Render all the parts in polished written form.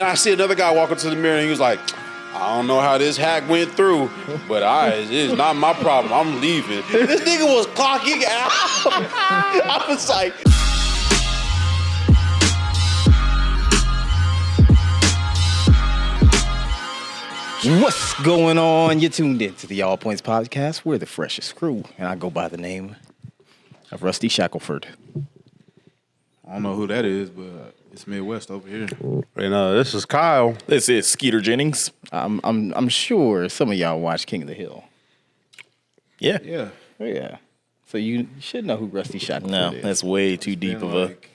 And I see another guy walk up to the mirror and he was like, I don't know how this hack went through, but it's not my problem. I'm leaving. This nigga was clocking out. I was like... What's going on? You're tuned in to the All Points Podcast. We're the freshest crew, and I go by the name of Rusty Shackelford. I don't know who that is, but it's Midwest over here. And this is Kyle. This is Skeeter Jennings. I'm sure some of y'all watch King of the Hill. Yeah. Yeah. Oh, yeah. So you should know who Rusty Shackelford No, is. that's way too deep of a... It's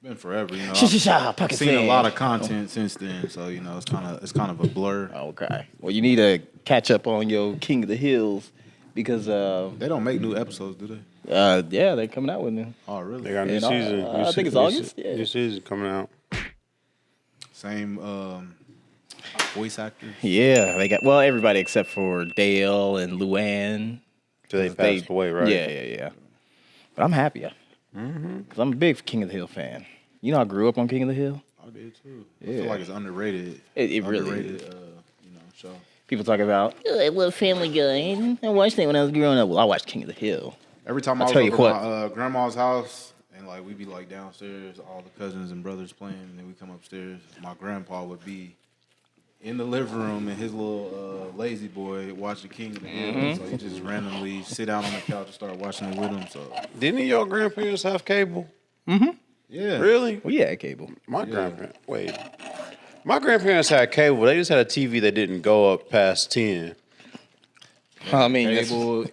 been forever, you know. I've seen a lot of content since then, so you know it's kind of a blur. Okay. Well, you need to catch up on your King of the Hills because They don't make new episodes, do they? yeah, they're coming out with them. Oh, really? They got new And, season. I think it's August. Yeah. New season coming out. Same voice actors. Yeah, they got everybody except for Dale and Luann. So they passed away, right? Yeah. But I'm happy because I'm a big King of the Hill fan. You know, I grew up on King of the Hill. I did too. Yeah. I feel like it's underrated. It really underrated, is. Show. People talk about I love Family Guy. I watched it when I was growing up. Well, I watched King of the Hill. Every time I was over my grandma's house, and like we'd be like downstairs, all the cousins and brothers playing, and then we come upstairs. My grandpa would be in the living room in his little lazy boy watching King of the Hill. So he just randomly sit down on the couch and start watching it with him. So Didn't your grandparents have cable? yeah, Really? Well, yeah, cable. My grandparents had cable. They just had a TV that didn't go up past 10. I mean, cable,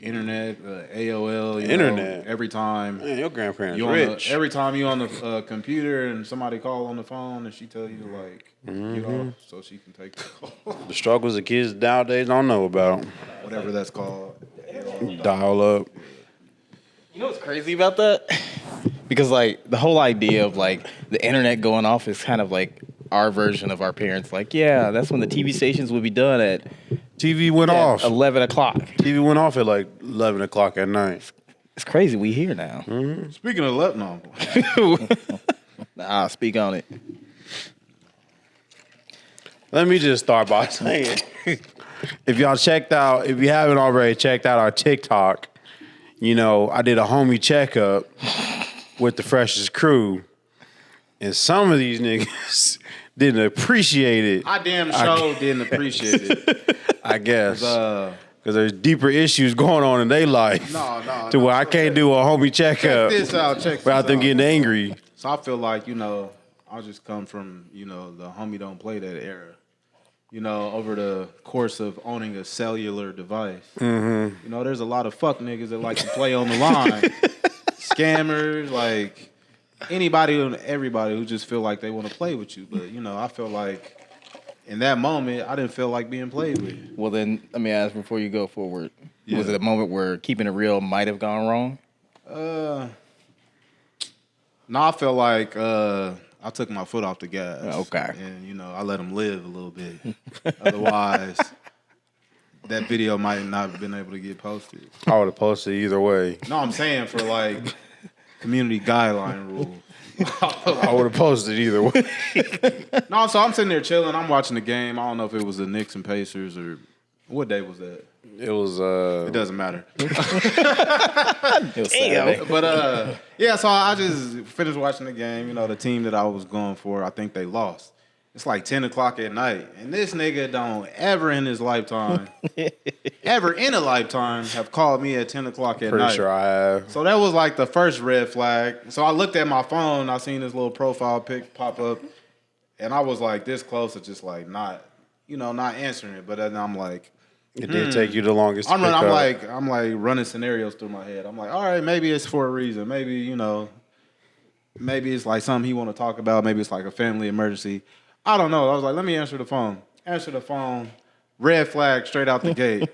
internet, AOL, Internet. every time. Man, your grandparents You rich. every time you on the computer and somebody call on the phone and she tell you to like get off so she can take the call. The struggles the kids nowadays don't know about. Whatever that's called. Dial up. you know what's crazy about that? Because like the whole idea of like the internet going off is kind of like our version of our parents. Like, yeah, that's when the TV stations would be done at TV went off. 11 o'clock. TV went off at like 11 o'clock at night. It's crazy. We here now. Speaking of no. Nah, speak on it. Let me just start by saying, if you haven't already checked out our TikTok, you know, I did a homie checkup with the freshest crew, and some of these niggas didn't appreciate it. I damn sure didn't appreciate it. I guess. Because there's deeper issues going on in their life. To where I can't do a homie checkup without them getting angry. So I feel like, you know, I just come from, you know, the homie don't play that era. You know, over the course of owning a cellular device. You know, there's a lot of fuck niggas that like to play on the line. Scammers, like anybody and everybody who just feel like they want to play with you. But, you know, I feel like in that moment, I didn't feel like being played with. Well, then let me ask before you go forward. Yeah. Was it a moment where keeping it real might have gone wrong? No, I felt like I took my foot off the gas. Okay. And, you know, I let him live a little bit. Otherwise, that video might not have been able to get posted. I would have posted either way. No, I'm saying for, like, community guideline rules. I would have posted either way. No, so I'm sitting there chilling. I'm watching the game. I don't know if it was the Knicks and Pacers or what day was that? It was It doesn't matter. It was Saturday. But yeah, so I just finished watching the game. You know, the team that I was going for, I think they lost. It's like 10 o'clock at night. And this nigga don't ever in his lifetime, have called me at 10 o'clock at night. pretty sure I have. So that was like the first red flag. So I looked at my phone. I seen this little profile pic pop up. And I was like this close to just like not answering it. But then I'm like, It did take you the longest to I'm pick up. like running scenarios through my head. I'm like, all right, maybe it's for a reason. Maybe, you know, maybe it's like something he want to talk about. Maybe it's like a family emergency. I don't know. I was like, let me answer the phone. Answer the phone. Red flag straight out the gate.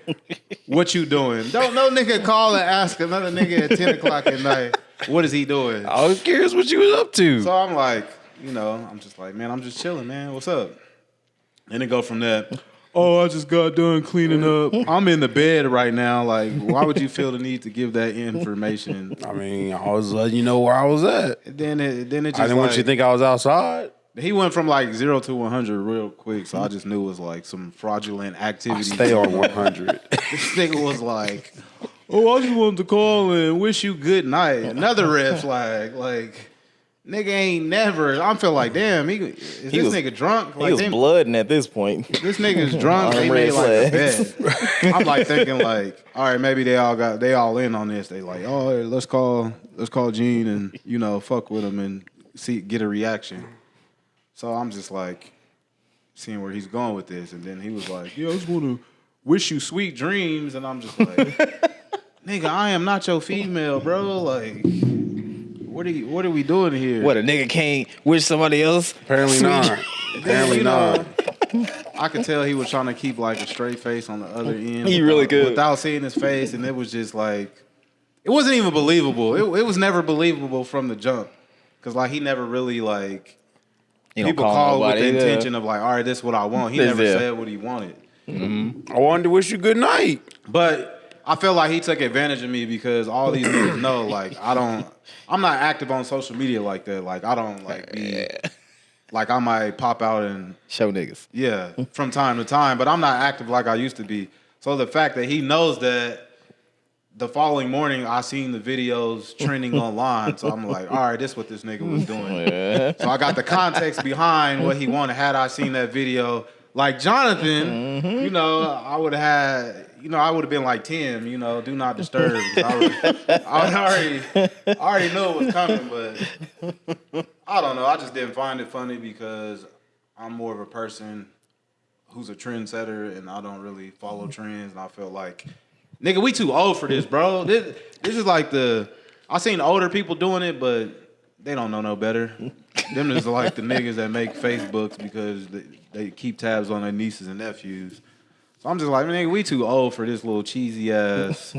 What you doing? Don't no nigga call and ask another nigga at 10 o'clock at night, what is he doing? I was curious what you was up to. So I'm like, you know, I'm just like, man, I'm just chilling, man. What's up? And it go from that. Oh, I just got done cleaning up. I'm in the bed right now. Like, why would you feel the need to give that information? I mean, I was letting you know where I was at. Then it just I didn't want you to think I was outside. He went from like 0 to 100 real quick, so I just knew it was like some fraudulent activity. Stay on 100. This nigga was like, "Oh, I just wanted to call and wish you good night." Another red flag, like nigga ain't never. I feel like, damn, is this nigga drunk? Like, He was blooding at this point. This nigga's drunk. They made like a bet. I'm like thinking like, all right, maybe they all in on this. They like, oh, let's call Gene and fuck with him and get a reaction. So I'm just like seeing where he's going with this, and then he was like, "Yeah, I just want to wish you sweet dreams," and I'm just like, "Nigga, I am not your female, bro. Like, what are we doing here?" What, a nigga can't wish somebody else? Apparently not. Apparently not. I could tell he was trying to keep like a straight face on the other end. He really could. Without seeing his face, and it was just like, it wasn't even believable. It was never believable from the jump, because like he never really like. People call with the intention of like, all right, this is what I want. He never said what he wanted. Mm-hmm. I wanted to wish you good night. But I feel like he took advantage of me because all these niggas know, like, I'm not active on social media like that. Like, I don't like be, like I might pop out and show niggas. Yeah, from time to time, but I'm not active like I used to be. So the fact that he knows that the following morning, I seen the videos trending online, so I'm like, all right, this is what this nigga was doing. Yeah. So I got the context behind what he wanted. Had I seen that video, like Jonathan, I would have been like Tim, do not disturb. I already knew it was coming, but I don't know. I just didn't find it funny because I'm more of a person who's a trendsetter, and I don't really follow trends, and I feel like, nigga, we too old for this, bro. This is like I seen older people doing it, but they don't know no better. Them is like the niggas that make Facebooks because they keep tabs on their nieces and nephews. So I'm just like, nigga, we too old for this little cheesy ass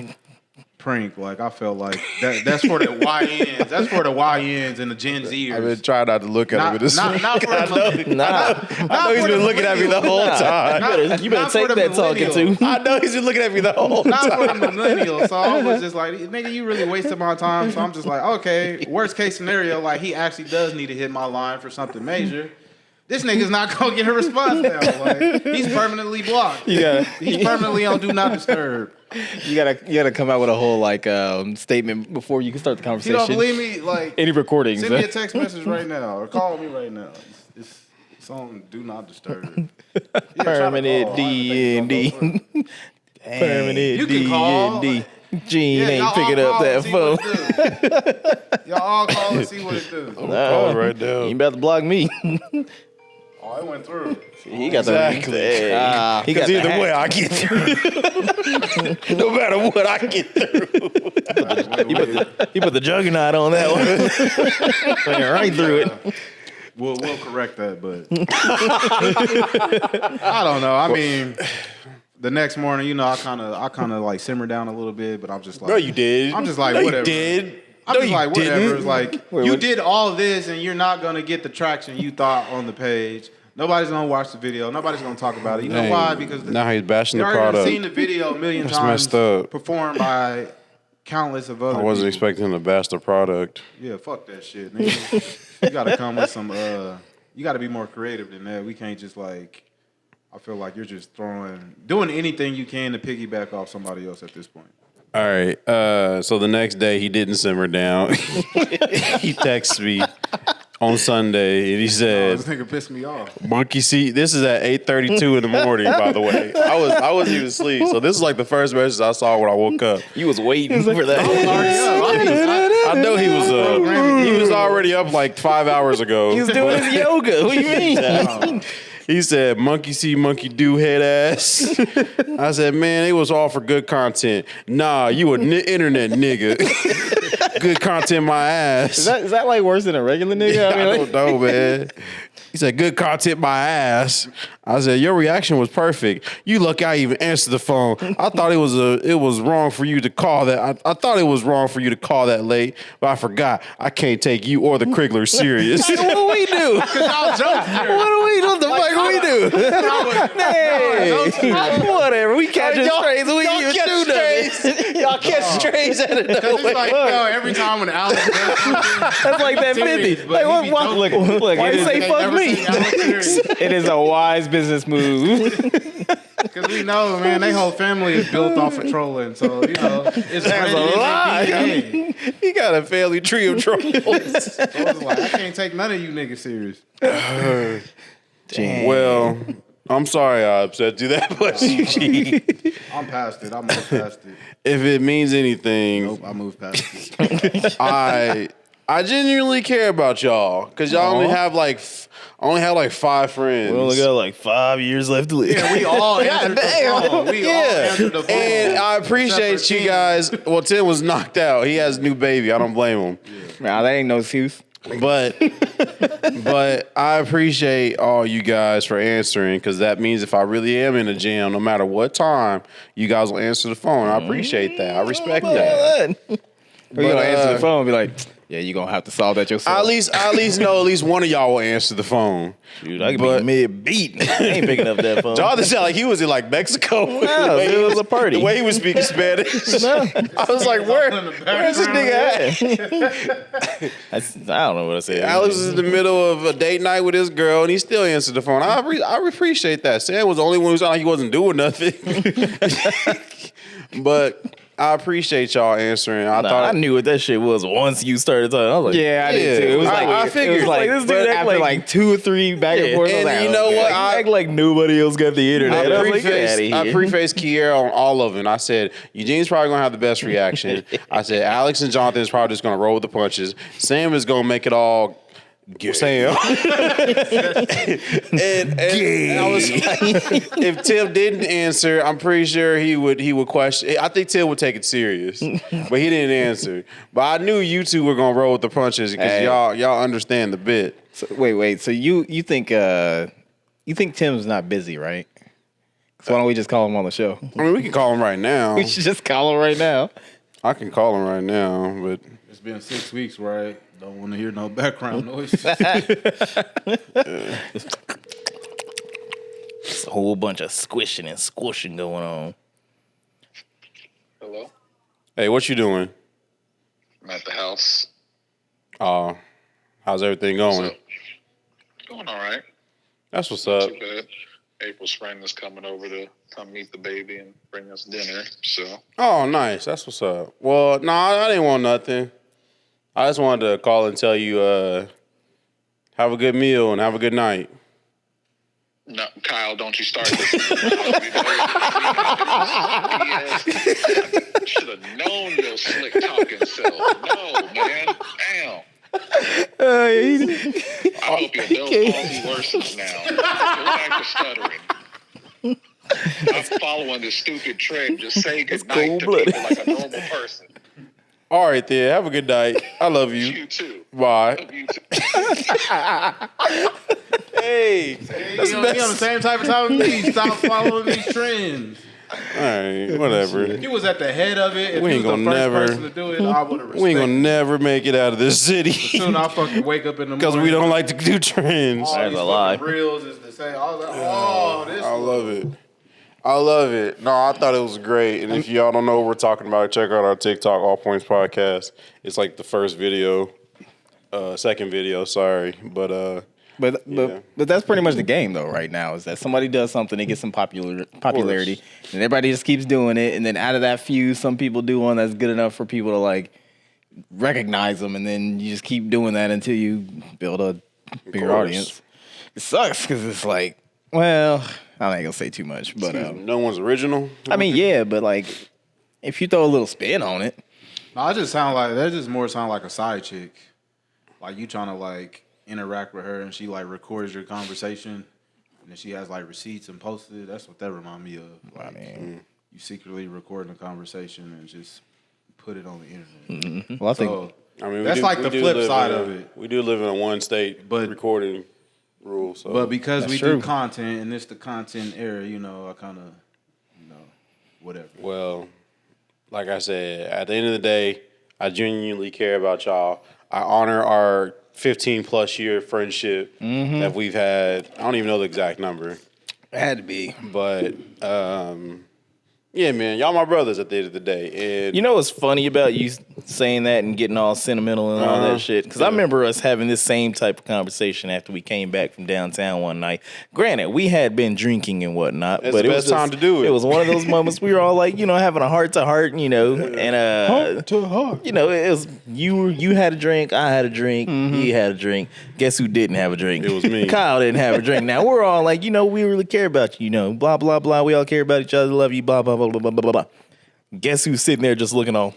prank. Like, I felt like that's for the YNs. That's for the YNs and the Gen Zers. I've been trying not to look at him with this. Not for the I know he's been looking at me the whole time. You better take that talking to. I know he's been looking at me the whole time. Not for the millennials. So I was just like, nigga, you really wasted my time. So I'm just like, okay, worst case scenario, like he actually does need to hit my line for something major. This nigga's not gonna get a response now. Like, he's permanently blocked. He's permanently on do not disturb. You gotta come out with a whole like statement before you can start the conversation. You don't believe me? Like, any recordings? Send me a text message right now or call me right now. It's on do not disturb. Permanent D&D. Permanent D&D. Gene ain't picking up that phone. Y'all all call and see what it do. Call right now. You ain't about to block me. Oh, it went through. He got exactly. He got either way, I get through. No matter what, I get through. He put the juggernaut on that one. Went right through it. We'll correct that, but I don't know. I mean, the next morning, I kind of like simmered down a little bit, but I'm just like, no, you did. I'm just like, no, whatever. You did. I'm no, just like, whatever. Didn't. It's like, you did all this, and you're not gonna get the traction you thought on the page. Nobody's gonna watch the video. Nobody's gonna talk about it. You know why? Because now he's bashing the product. product. Seen the video a million That's times, messed up. Performed by countless of other. I wasn't people. expecting him to bash the product. Yeah, fuck that shit, nigga. You gotta come with some. You gotta be more creative than that. We can't just like. I feel like you're just doing anything you can to piggyback off somebody else at this point. All right. So the next day he didn't simmer down. He texts me on Sunday and he said, "This nigga pissed me off." Monkey see, this is at 8:32 in the morning. By the way, I wasn't even asleep. So this is like the first message I saw when I woke up. You was waiting for that. I know he was. He was already up like 5 hours ago. He was doing his yoga. What do you mean? He said, monkey see, monkey do, head ass. I said, man, it was all for good content. Nah, you internet nigga. Good content, my ass. Is that like worse than a regular nigga? I don't know, man. He said, good content, my ass. I said, your reaction was perfect. You lucky I even answered the phone. I thought it was wrong for you to call that. I thought it was wrong for you to call that late, but I forgot. I can't take you or the Krigler serious. What do we do? Y'all jokes here. What do we do? What the fuck do we do? Whatever. We catching strays. We even shoot them. Y'all catch strays out of Because it's like, every time when Alex does something, That's like that 50. Like, look, why you say fuck me? It is a wise business move. Because we know, man, their whole family is built off of trolling. So, it's That's a lie. He got a family tree of trolls. So it's like, I can't take none of you niggas serious. Well, I'm sorry I upset you that much, Eugene. I'm past it. I moved past it. If it means anything, Nope, I moved past it. I genuinely care about y'all because y'all only have like 5 friends. We only got like 5 years left to live. Yeah, we all answered the phone. We all answered the phone. And I appreciate you guys. Well, Tim was knocked out. He has a new baby. I don't blame him. Nah, that ain't no excuse. But I appreciate all you guys for answering because that means if I really am in a jam, no matter what time, you guys will answer the phone. I appreciate that. I respect that. We're gonna answer the phone and be like, yeah, you're gonna have to solve that yourself. At least one of y'all will answer the phone. Dude, I could be mid-beat. I ain't picking up that phone. Jonathan sounded like he was in like Mexico. No, it was a party. The way he was speaking Spanish. I was like, where's this nigga at? I don't know what I said. Alex was in the middle of a date night with his girl, and he still answered the phone. I appreciate that. Sam was the only one who sounded like he wasn't doing nothing. But I appreciate y'all answering. I knew what that shit was once you started talking. I was like, Yeah, I did too. It was I figured. It was like This dude act after like 2 or 3 back and forth. I was And like, you know okay. what? I act like nobody else got the internet. I was like, get out of I here. prefaced Kiera on all of it. I said, Eugene's probably going to have the best reaction. I said, Alex and Jonathan is probably just going to roll with the punches. Sam is going to make it all Sam. and I was like, if Tim didn't answer, I'm pretty sure he would question. I think Tim would take it serious, but he didn't answer. But I knew you two were gonna roll with the punches because Hey. y'all understand the bit. So, wait. So you think Tim's not busy, right? So why don't we just call him on the show? I mean, we can call him right now. We should just call him right now. I can call him right now, but It's been 6 weeks, right? Don't want to hear no background noise. It's a whole bunch of squishing and squishing going on. Hello? hey, what you doing? I'm at the house. How's everything going? So, going all right. That's what's Not up. too bad. April's friend is coming over to come meet the baby and bring us dinner. So, Oh, nice. That's what's up. Well, I didn't want nothing. I just wanted to call and tell you, have a good meal and have a good night. no, Kyle, don't you start this. Should have known your slick talking self. No, man. Damn. I hope your Bell's palsy worsens now. Go back to stuttering. I'm following this stupid trick. Just say goodnight to people like a normal person. All right, then. Have a good night. I love you. You too. Bye. You too. Hey. He on the same type of time as me. Stop following these trends. All right, whatever. He was at the head of it. If We he ain't was the gonna first never- person to do it, I would have respected. We ain't gonna never make it out of this city Soon I fucking wake up in the morning. because we don't like to do trends. All That's these a lie. fucking reels is the same. I was like, oh, this. I love it. I love it. No, I thought it was great. And if y'all don't know what we're talking about, check out our TikTok, All Points Podcast. It's like the first video, second video, sorry. But But Yeah. that's pretty much the game though. Right now is that somebody does something, they get some popularity, and everybody just keeps doing it, and then out of that few, some people do one that's good enough for people to like recognize them, and then you just keep doing that until you build a bigger course. audience. It sucks because it's like, well, I ain't gonna say too much, but no one's original. I mean, yeah, but like if you throw a little spin on it, No, I just sound like that. Just more sound like a side chick. Like you trying to like interact with her, and she like records your conversation, and then she has like receipts and posted it. That's what that remind me of. Like, I mean, you secretly recording a conversation and just put it on the internet. well, I think So I mean, that's like the flip side of it. We do live in a one state But- recording rule. So, But because That's we true. do content and it's the content era, I kind of, whatever. well, like I said, at the end of the day, I genuinely care about y'all. I honor our 15 plus year friendship that we've had. I don't even know the exact number. It had to be. But yeah, man, y'all my brothers at the end of the day. And You know what's funny about you saying that and getting all sentimental and all that shit? Because I remember us having this same type of conversation after we came back from downtown one night. Granted, we had been drinking and whatnot, That's but the it was best time to do it. It was one of those moments we were all like, having a heart to heart, and Heart to heart. it was you had a drink, I had a drink, he had a drink. Guess who didn't have a drink? It was me. Kyle didn't have a drink. Now we're all like, we really care about you, blah blah blah. We all care about each other, love you, blah blah blah blah blah blah blah. Guess who's sitting there just looking on?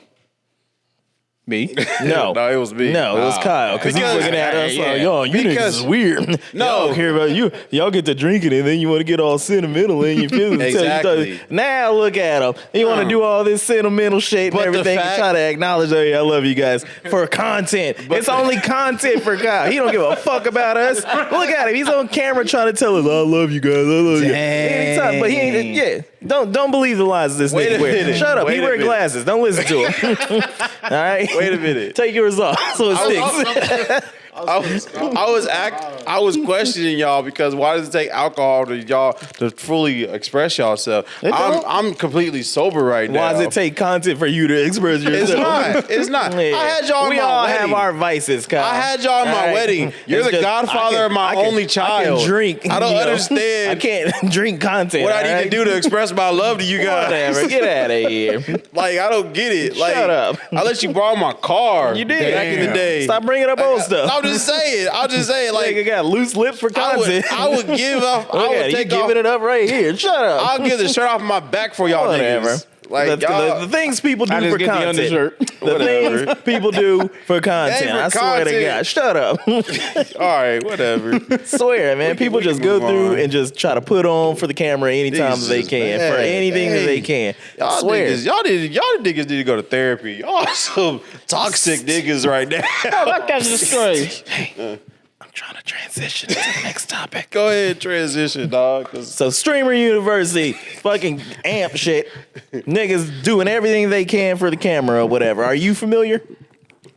Me? No, No, it was me. No, it was Kyle because he's Because- looking at us like, yo, you Because- niggas is weird. No. Y'all don't care about you. Y'all get to drinking and then you want to get all sentimental and you feel Exactly. Now look at him. You want to do all this sentimental shit and But the everything and fact- try to acknowledge, hey, I love you guys for content. It's only content for Kyle. He don't give a fuck about us. Look at him. He's on camera trying to tell us, I love you guys. I love you. Anytime, but he ain't. Yeah. Don't believe the lies this Wait nigga a wears. minute. Shut up. Wait He a wear minute. glasses. Don't listen to him. All right. Wait a minute. Take yours off so it sticks. I was questioning y'all because why does it take alcohol to y'all to fully express yourself? I'm completely sober right now. Why does it take content for you to express yourself? It's not. It's not. Yeah. I had y'all in We my all wedding. have our vices, Kyle. I had y'all in my All right? wedding. You're It's the just- godfather of my only child. I can drink. I don't understand I can't drink content. what I all need right? to do to express my love to you guys. Whatever. Get out of here. Like, I don't get it. Like, Shut up. I let you borrow my car. You did. back in the day. Stop bringing up old stuff. I'll just say it. Nigga Like, got loose lips for content. I would give up. I Look would at it. You take off. giving it up right here. Shut up. I'll give the shirt off my back for y'all Whatever. niggas. Like, the things people do I just for get the content. undershirt. The things people do for content. for I swear to content. God. Shut up. all right, whatever. Swear, man. People we just can go move through on. and just try to put on for the camera anytime These that they is can, bad. for anything that they Hey. can. I Y'all swear. niggas, y'all niggas need to go to therapy. Y'all some toxic niggas right now. That's just crazy. I'm trying to transition to the next topic. Go ahead, transition, dog. 'cause So Streamer University, fucking amp shit. Niggas doing everything they can for the camera or whatever. Are you familiar?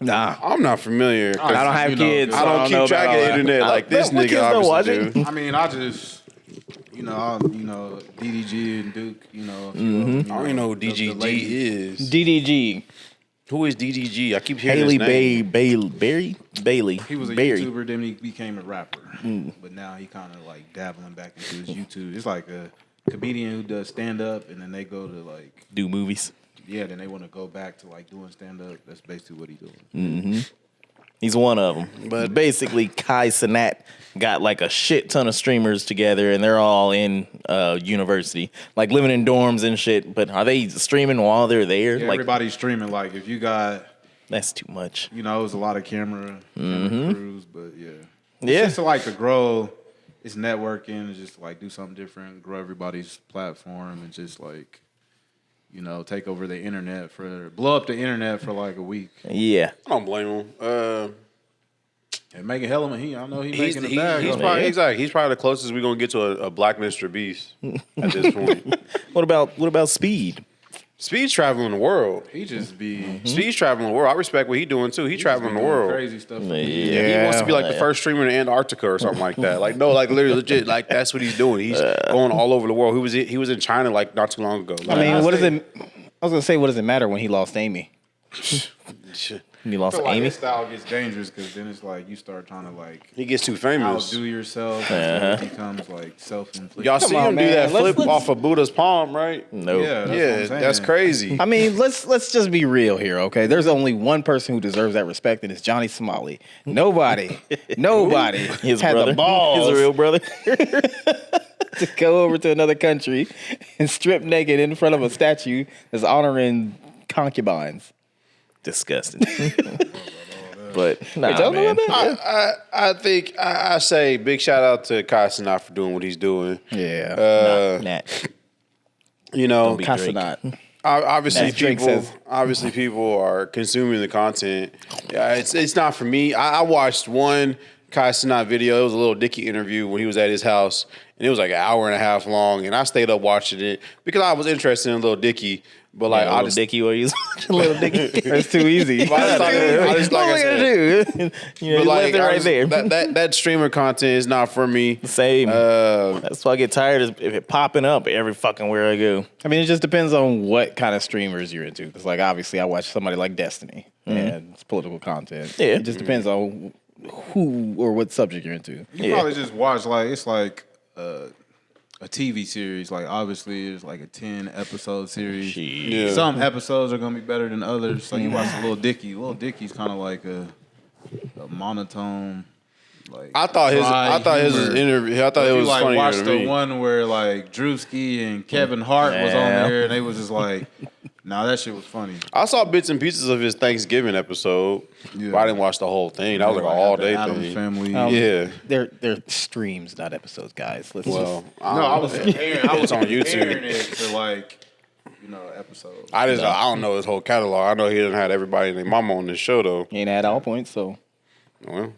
Nah. I'm not familiar. I don't have You know, kids. I so don't know keep track about of all the that. internet like this my kids nigga don't watch obviously it. do. I mean, I just, DDG and Duke, a few of them, I don't even know who the DGG ladies. is. DDG. Who is DGG? I keep hearing Haley his name. Bailey. He was a Barry. YouTuber, then he became a rapper. But now he kind of like dabbling back into his YouTube. It's like a comedian who does stand up, and then they go to like, Do movies. yeah, then they want to go back to like doing stand up. That's basically what he's doing. He's one of them. But basically, Kai Cenat got like a shit ton of streamers together, and they're all in university, like living in dorms and shit. But are they streaming while they're there? Yeah, Like, everybody's streaming. Like if you got, that's too much. it's a lot of camera crews, but yeah. Yeah. It's just to like to grow. It's networking. It's just like do something different, grow everybody's platform, and just like, take over the internet blow up the internet for like a week. Yeah. I don't blame him. And making hell of a I know He's making the bag. he's probably exactly. He's probably the closest we're gonna get to a black Mr. Beast at this point. What about Speed? Speed's traveling the world. He just be Speed's traveling the world. I respect what he's doing too. He's traveling the doing world. crazy stuff. Yeah. He wants to be like the first streamer in Antarctica or something like that. Like no, like literally legit. Like that's what he's doing. He's going all over the world. He was in China like not too long ago. I Like, mean, what does it? I was gonna say, what does it matter when he lost Amy? He I lost feel like Amy. his style gets dangerous because then it's like you start trying to like he gets too famous. outdo yourself. And it becomes like self-inflicted. Y'all see on, him do man. that Let's- flip off of Buddha's palm, right? No. Yeah, that's what Yeah, I'm saying. that's crazy. I mean, let's just be real here, okay? There's only one person who deserves that respect, and it's Johnny Somali. Nobody His had brother. the balls His real brother. to go over to another country and strip naked in front of a statue that's honoring concubines. Disgusting. But nah, y'all know man. about that? I think I say big shout out to Kai Cenat for doing what he's doing. Yeah. Nat. You know, Don't be Drake. Casanat. obviously As Drake people says. obviously people are consuming the content. Yeah, it's not for me. I watched one Kai Cenat video. It was a Lil Dicky interview when he was at his house, and it was like an hour and a half long. And I stayed up watching it because I was interested in Lil Dicky. But like, Little Dicky, or you watching Little Dicky? That's too easy. I just like I said, do? You but left it right there. That streamer content is not for me. Same. That's why I get tired of it popping up every fucking where I go. I mean, it just depends on what kind of streamers you're into. Because, like, obviously, I watch somebody like Destiny, and it's political content. Yeah. It just depends on who or what subject you're into. You probably just watch it's like a TV series. Like obviously, it's like a 10-episode series. Yeah. Some episodes are gonna be better than others. So you watch Lil Dicky. Lil Dicky's kind of like a monotone. Like I thought his interview. I thought it was like funny. watched the one where like Drewski and Kevin Hart was on there, and they was just like, "Nah, that shit was funny." I saw bits and pieces of his Thanksgiving episode, Yeah. but I didn't watch the whole thing. That was like an all day Addams thing. Family. Yeah. They're streams, not episodes, guys. Let's Well, I was comparing. I was on YouTube. comparing it to like episodes. I don't know his whole catalog. I know he didn't have everybody and their mama on this show though. You ain't at all points, so Well,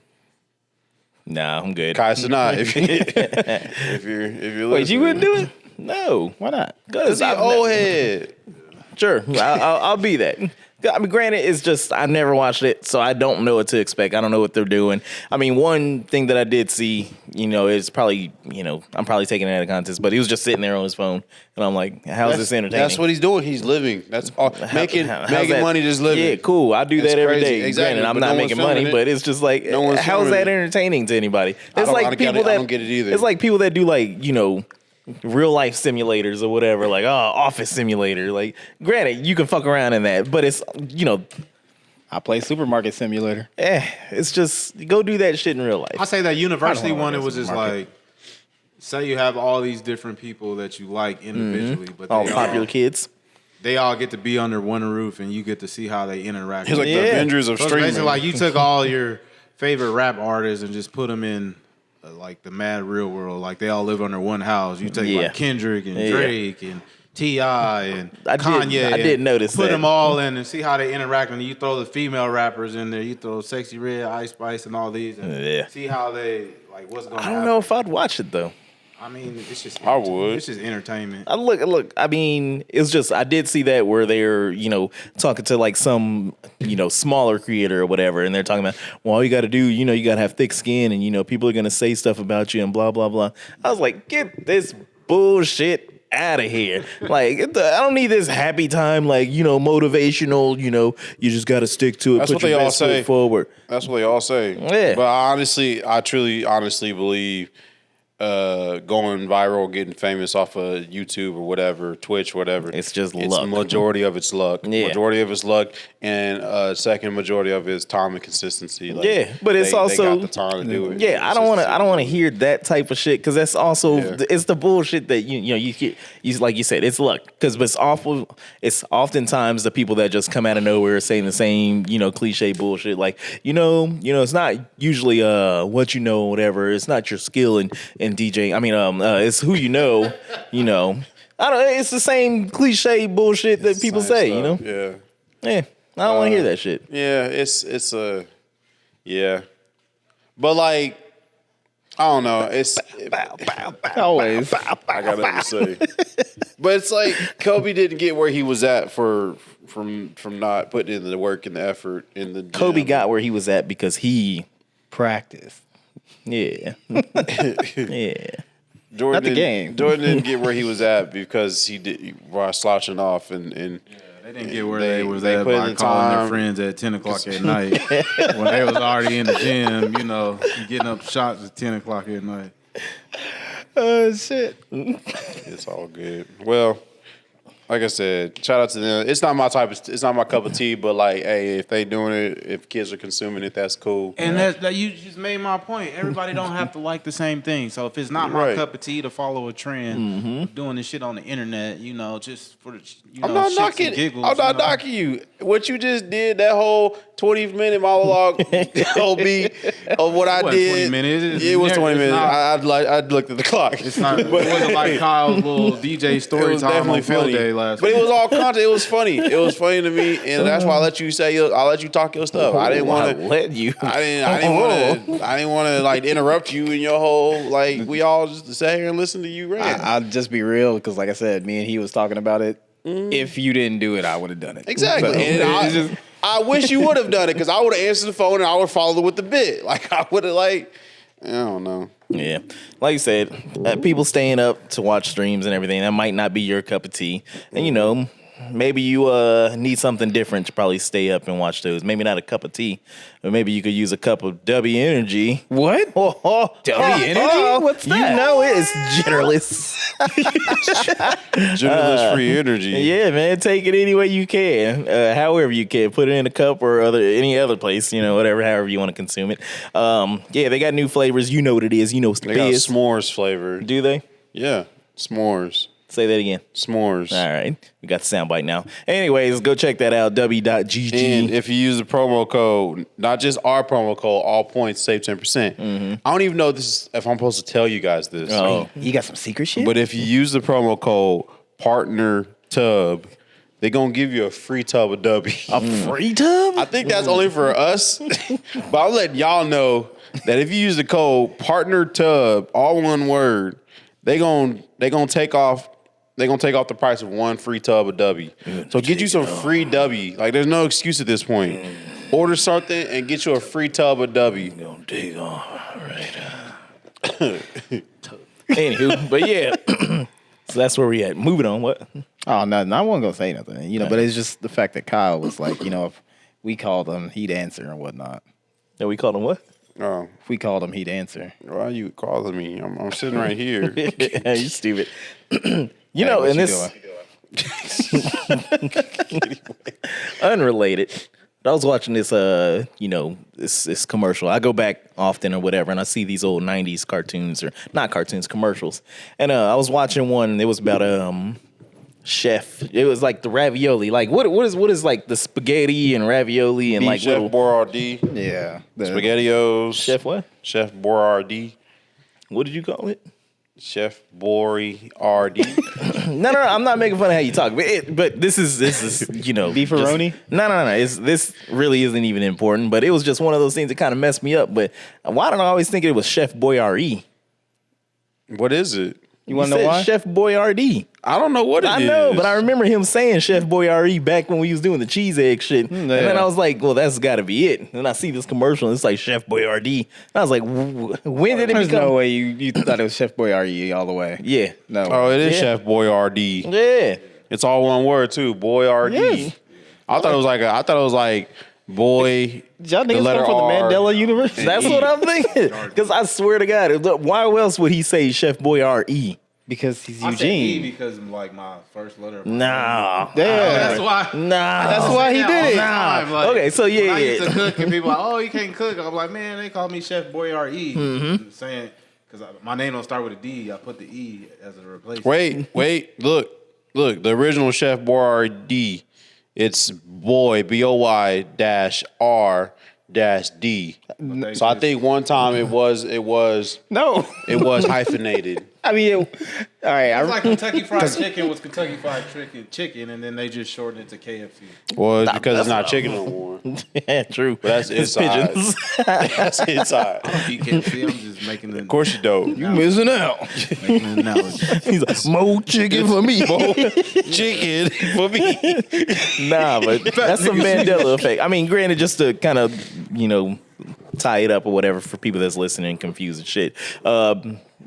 Nah, I'm good. Kai Cenat, if you're listening. Wait, you wouldn't do it? No. why not? Cause he old head. Sure, I'll be that. I mean, granted, it's just I've never watched it, so I don't know what to expect. I don't know what they're doing. I mean, one thing that I did see, is probably, I'm probably taking it out of context, but he was just sitting there on his phone, and I'm like, how's this entertaining? That's what he's doing. He's living. That's all. Making that- money, just living. Yeah, cool. I do That's that every crazy. day. Exactly, Granted, I'm but not no one's making money, filming it. but it's just like, No one's how's filming that it. entertaining to anybody? It's don't- like I get people it. I that don't get it either. It's like people that do like real life simulators or whatever, like office simulator. Like, granted, you can fuck around in that, but it's I play Supermarket Simulator. it's just go do that shit in real life. I say that university I don't know one. It what was it is, just market. like, say you have all these different people that you like individually, but All they the popular kids. they all get to be under one roof, and you get to see how they interact. He's like Yeah. the Avengers of So it's streaming. basically like you took all your favorite rap artists and just put them in like the mad real world. Like they all live under one house. You take Yeah. like Kendrick and Yeah. Drake and T.I. and I did- Kanye. I did and notice Put that. them all in and see how they interact. And you throw the female rappers in there. You throw Sexy Red, Ice Spice, and all these. And Yeah. see how they like what's going. I don't know if I'd watch it though. I mean, it's just. I would. It's just entertainment. Look. I mean, it's just I did see that where they're talking to like some smaller creator or whatever, and they're talking about well, all you got to do you got to have thick skin, and people are gonna say stuff about you and blah blah blah. I was like, get this bullshit out of here! Like, I don't need this happy time, like motivational. You just got to stick to it. That's put what they your all best foot say. forward. That's what they all say. Yeah. But I truly, honestly believe going viral, getting famous off of YouTube or whatever, Twitch, whatever. It's just luck. Majority of it's luck. Yeah. Majority of it's luck, and second majority of it is time and consistency. Like, Yeah, but it's they also got the time to do it. Yeah, I don't want to hear that type of shit because that's also it's the bullshit that you like you said, it's luck because it's oftentimes the people that just come out of nowhere saying the same cliche bullshit like it's not usually what whatever, it's not your skill in DJ. I mean it's who I don't. It's the same cliche bullshit that people say. Stuff. Yeah, I don't want to hear that shit. Yeah, it's yeah, but like I don't know. It's Always. I got nothing to say, but it's like Kobe didn't get where he was at from not putting in the work and the effort in the gym. Kobe got where he was at because he Practice. yeah yeah. Jordan Not the didn't- game. Jordan didn't get where he was at because he was slouching off and They didn't get where They- they was they at put in by the calling their time. friends at 10 o'clock at night when they was already in the gym, getting up shots at 10 o'clock at night. Oh, shit. it's all good. Well, like I said, shout out to them. It's not my cup of tea, but like, hey, if they doing it, if kids are consuming it, that's cool. And that you just made my point. Everybody don't have to like the same thing. So if it's not my Right. cup of tea to follow a trend, of doing this shit on the internet, just for the I'm not shits knocking. and giggles. I'm not knocking you. What you just did, that whole 20-minute monologue, whole beat of what I It wasn't did. 20 minutes. It was 20 It's minutes. not- I'd looked at the clock. It's not. It wasn't like Kyle's little DJ story was time definitely on Flow funny. Day. last But week. it was all content. It was funny. It was funny to me, and that's why I let you I'll let you talk your stuff. I didn't want to let you. I didn't want to like interrupt you in your whole like. We all just sat here and listen to you rant. I'll just be real because, like I said, me and he was talking about it. If you didn't do it, I would have done it. Exactly. So, And I wish you would have done it because I would have answered the phone and I would follow with the bit. Like I would have I don't know. Yeah, like you said, people staying up to watch streams and everything, that might not be your cup of tea. And you know, maybe you need something different to probably stay up and watch those. Maybe not a cup of tea, but maybe you could use a cup of W Energy. What? W Energy? What's that? You know it's generalist. Generalist free energy. Yeah, man, take it any way you can, however you can. Put it in a cup or any other place, you know, whatever, however you want to consume it. Yeah, they got new flavors. You know what it is. You know what They it got is. s'mores flavor. Do they? Yeah, s'mores. Say that again. S'mores. All right. We got the soundbite now. Anyways, go check that out. W.GG. And if you use the promo code, not just our promo code, all points, save 10%. I don't even know if I'm supposed to tell you guys this. Oh. You got some secret shit? But if you use the promo code partner tub, they're going to give you a free tub of W. A free tub? I think that's only for us. But I'll let y'all know that if you use the code partner tub, all one word, they're going to take off the price of one free tub of W. So get you some free W. Like there's no excuse at this point. Order something and get you a free tub of W. Gonna take off. All right. Anywho, but yeah. So that's where we at. Moving on. What? Oh, nothing. I wasn't gonna say nothing. You know, but it's just the fact that Kyle was like, you know, if we called him, he'd answer and whatnot. Yeah, we called him what? Oh, If we called him, he'd answer. why are you calling me? I'm sitting right here. Yeah, you stupid. You know, what and you this unrelated. But I was watching this, you know, this commercial. I go back often or whatever, and I see these old '90s cartoons or not cartoons, commercials. And I was watching one. And it was about chef. It was like the ravioli. Like what is like the spaghetti and ravioli and like Chef little Boyardee. Yeah. SpaghettiOs. chef what? Chef Boyardee. What did you call it? Chef Boyardee. No, I'm not making fun of how you talk, but this is you know Beefaroni? No. This really isn't even important, but it was just one of those things that kind of messed me up. But why did I always think it was Chef Boyardee? What is it? You want to know why? Chef Boyardee. I don't know what it is. I know, but I remember him saying Chef Boyardee back when we was doing the cheese egg shit. And then I was like, well, that's got to be it. And I see this commercial, and it's like Chef Boyardee. And I was like, when did it There's become? no way you thought it was Chef Boyardee all the way. Yeah. No. Oh, it is Yeah. Chef Boyardee. Yeah. It's all one word too. Boyardee. Yes. I thought it was like boy. Y'all the niggas letter come from the R. Mandela universe? That's what I'm thinking. Because I swear to God, why else would he say Chef Boyardee? Because he's I said E Eugene. because like my first letter. Of my Nah. name. Yeah. That's why. Nah. That's why he did it. Nah. Okay, so yeah, When I used yeah. to cook and people like, oh, you can't cook. I'm like, man, they call me Chef Boyardee. Saying because my name don't start with a D. I put the E as a replacement. Wait. Look. The original Chef Boyardee. It's boy BOY -R -D. So I think one time it was No. hyphenated. I mean, all right. It's like Kentucky Fried Chicken was Kentucky Fried Chicken, and then they just shortened it to KFC. Well, it's because it's not chicken no more. Yeah, true. But that's It's inside. pigeons. That's inside. You can't see. I'm just making the. Of course you don't. You missing out. making an analogy. He's like, more chicken for me. Chicken for me. Nah, but that's the Mandela effect. I mean, granted, just to kind of, you know, tie it up or whatever for people that's listening confused and shit.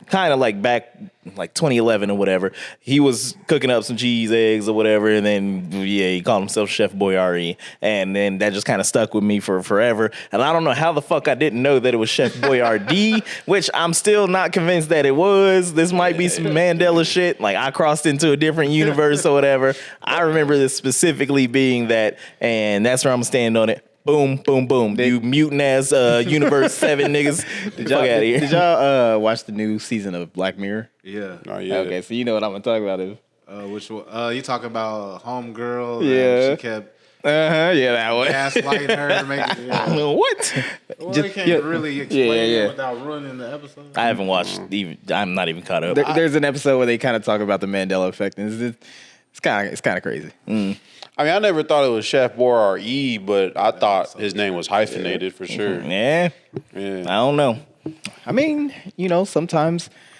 Kind of like back like 2011 or whatever, he was cooking up some cheese eggs or whatever, and then he called himself Chef Boyardee, and then that just kind of stuck with me for forever. And I don't know how the fuck I didn't know that it was Chef Boyardee, which I'm still not convinced that it was. This might be some Mandela shit. Like I crossed into a different universe or whatever. I remember this specifically being that, and that's where I'm standing on it. Boom, boom, boom. You mutant ass Universe 7 niggas. Fuck out of here. Did y'all watch the new season of Black Mirror? Yeah. Oh, yeah. Okay, so you know what I'm gonna talk about is. Which one? You talking about homegirl? Yeah. She kept Yeah, that one. gaslighting her, making. Yeah. What? Well, you can't really explain yeah. it without ruining the episode. I haven't watched even. I'm not even caught up. There's an episode where they kind of talk about the Mandela effect, and It's kind of crazy. I mean, I never thought it was Chef Boyardee or E, but I thought his name was hyphenated for sure. Yeah. I don't know. I mean,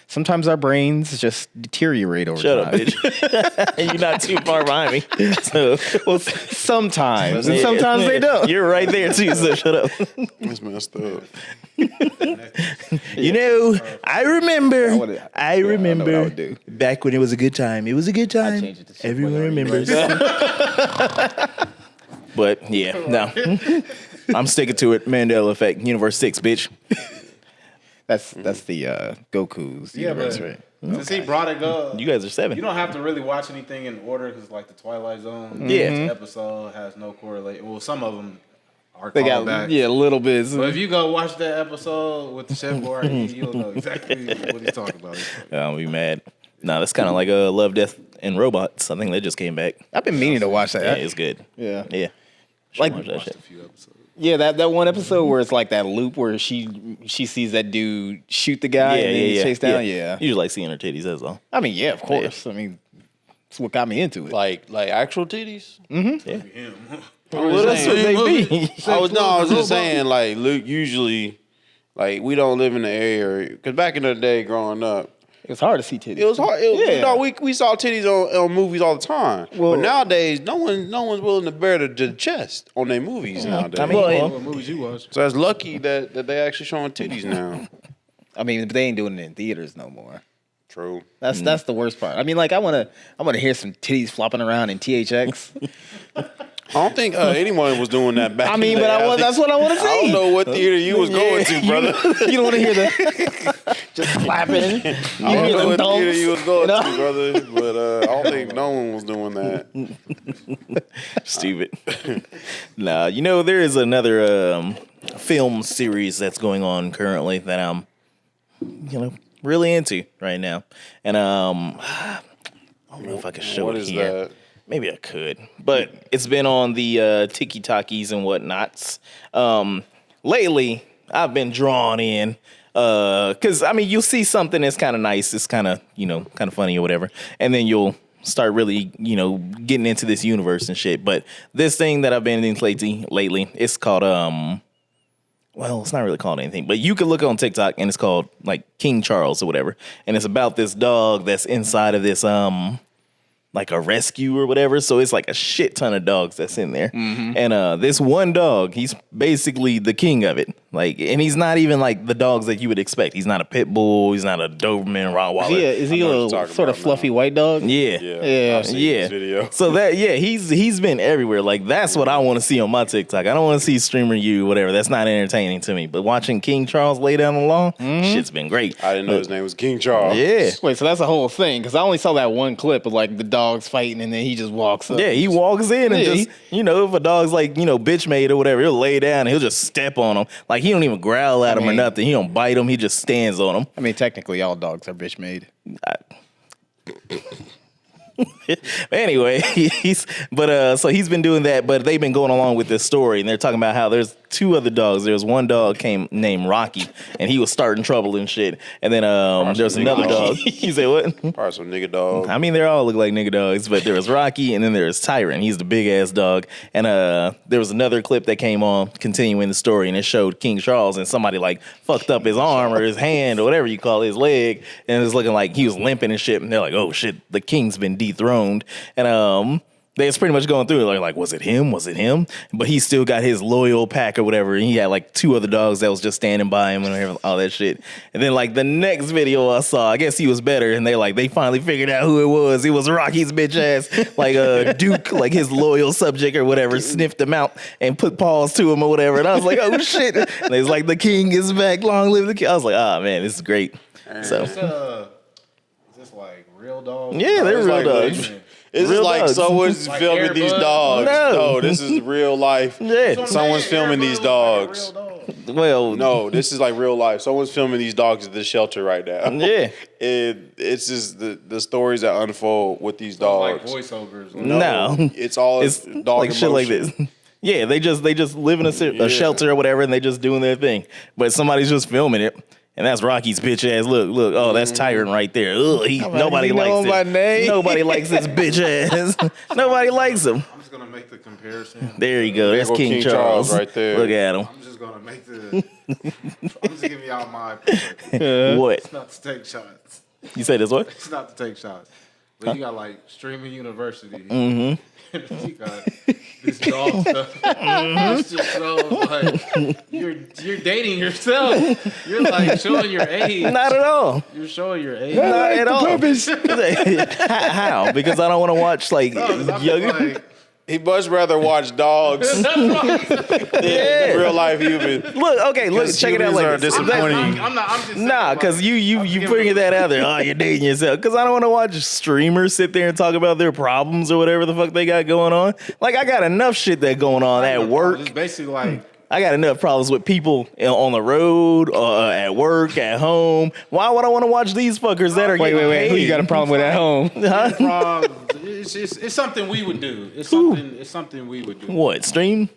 sometimes our brains just deteriorate over Shut up, time. bitch. You're not too far behind me. So, Well, sometimes, and sometimes they don't. You're right there too. So shut up. It's messed up. I remember. I know what I would do. back when it was a good time. It was a good time. change it to Chef Everyone Boyardee. remembers. But yeah, no. I'm sticking to it. Mandela Effect, Universe 6, bitch. That's the Goku's universe, but right? since he brought it up, You guys are 7. you don't have to really watch anything in order because like the Twilight Zone, Yeah. each episode has no correlation. Well, some of them are They got callbacks. a little bit. But if you go watch that episode with the Chef Boyardee, you'll know exactly what he's talking about. I'll be mad. Nah, that's kind of like Love, Death, and Robots. I think that just came back. I've been meaning to watch Yeah, that. it's good. Yeah. Yeah. Like- Watch that Watched shit. a few episodes. Yeah, that one episode where it's like that loop where she sees that dude shoot the guy and then he chase down. Yeah. You just like seeing her titties, that's all. I mean, yeah, of course. I mean, that's what got me into it. Like actual titties. What else would they be? I was just saying, like, Luke, usually, like, we don't live in the area. Because back in the day, growing up, It was hard to see titties. it was hard. Yeah. No, we saw titties on movies all the time. Well- but nowadays, no one's willing to bear the chest on their movies nowadays. I mean, What movies you watch? so that's lucky that they actually showing titties now. I mean, but they ain't doing it in theaters no more. True. That's the worst part. I mean, like I wanna hear some titties flopping around in THX. I don't think anyone was doing that back. I in mean, the but day. that's what I want to see. I don't know what theater you was going to, brother. You don't want to hear the just clapping. You I hear don't know them what theater thumps. you was going You know? to, brother. But I don't think no one was doing that. Stupid. Nah, there is another film series that's going on currently that I'm, really into right now. And I don't know if I can show What it is here. that? Maybe I could, but it's been on the Tiki-Takis and whatnots. Lately, I've been drawn in because I mean, you'll see something that's kind of nice, it's kind of kind of funny or whatever, and then you'll start really getting into this universe and shit. But this thing that I've been into lately, it's called well, it's not really called anything, but you can look on TikTok and it's called like King Charles or whatever, and it's about this dog that's inside of this like a rescue or whatever. So it's like a shit ton of dogs that's in there. And this one dog, he's basically the king of it. Like, and he's not even like the dogs that you would expect. He's not a pit bull. He's not a Doberman Rottweiler. Is he a know what you're little talking sort of about fluffy now. white dog? Yeah. Yeah. I've seen Yeah. this video. So he's been everywhere. Like, that's what I want to see on my TikTok. I don't want to see streamer you, whatever. That's not entertaining to me. But watching King Charles lay down the law, shit's been great. I didn't know his name was King Charles. Yeah. Wait, so that's the whole thing? Because I only saw that one clip of like the dogs fighting, and then he just walks up. Yeah, he walks in and Yeah, just, if a dog's like, bitch made or whatever, he'll lay down and he'll just step on him. Like, he don't even growl at him or mean- nothing. He don't bite him. He just stands on him. I mean, technically, all dogs are bitch made. Anyway, so he's been doing that, but they've been going along with this story, and they're talking about how there's 2 other dogs. There's one dog named Rocky, and he was starting trouble and shit. And then there's another dog. You say what? Probably some nigga dog. I mean, they all look like nigga dogs, but there was Rocky, and then there was Tyrant. He's the big ass dog. And there was another clip that came on continuing the story, and it showed King Charles, and somebody like fucked up his arm or his hand or whatever you call it, his leg, and it was looking like he was limping and shit. And they're like, oh shit, the king's been dethroned. And they was pretty much going through it, like, was it him? Was it him? But he still got his loyal pack or whatever. And he had like 2 other dogs that was just standing by him and all that shit. And then like the next video I saw, I guess he was better. And they finally figured out who it was. It was Rocky's bitch ass, like Duke, like his loyal subject or whatever, sniffed him out and put paws to him or whatever. And I was like, oh shit. And it's like, the king is back. Long live the king. I was like, oh man, this is great. So Is this like real dogs? yeah, they're It's real like dogs. It's Real like dogs. someone's Like filming Air these Bud? dogs. No. This is real life. Yeah. Someone's filming these dogs. Well, No, this is like real life. Someone's filming these dogs at the shelter right now. Yeah. It's just the stories that unfold with these Like dogs. voiceovers. No. It's all It's dog like shit like emotion. this. Yeah, they just live in a shelter or whatever, and they just doing their thing. But somebody's just filming it, And that's Rocky's bitch ass. Look. Oh, that's Tyrant right there. Ugh, nobody you know likes him by him. name? Nobody likes this bitch ass. Nobody likes him. I'm just gonna make the comparison. There you go. That's go King Charles right there. Look at him. I'm just gonna make the. I'm just giving y'all my perspective. What? It's not to take shots. You say this what? It's not to take shots. But you got like streaming university. Mm-hmm. You got this dog stuff. It's just so like you're dating yourself. You're like showing your age. Not at all. You're showing your age. Not at all. How? Because I don't want to watch like No, 'cause I feel younger. like He much rather watch dogs than real life humans. Look, check it out. Humans Like are this. disappointing. I'm just saying, Nah, because you bringing that out there. Oh, you're dating yourself. Because I don't want to watch streamers sit there and talk about their problems or whatever the fuck they got going on. Like, I got enough shit that going on at work. It's basically like I got enough problems with people on the road, at work, at home. Why would I want to watch these fuckers that are Wait. getting Who you got a paid? problem with at home? Huh? it's something we would do. It's something we would do. What, stream?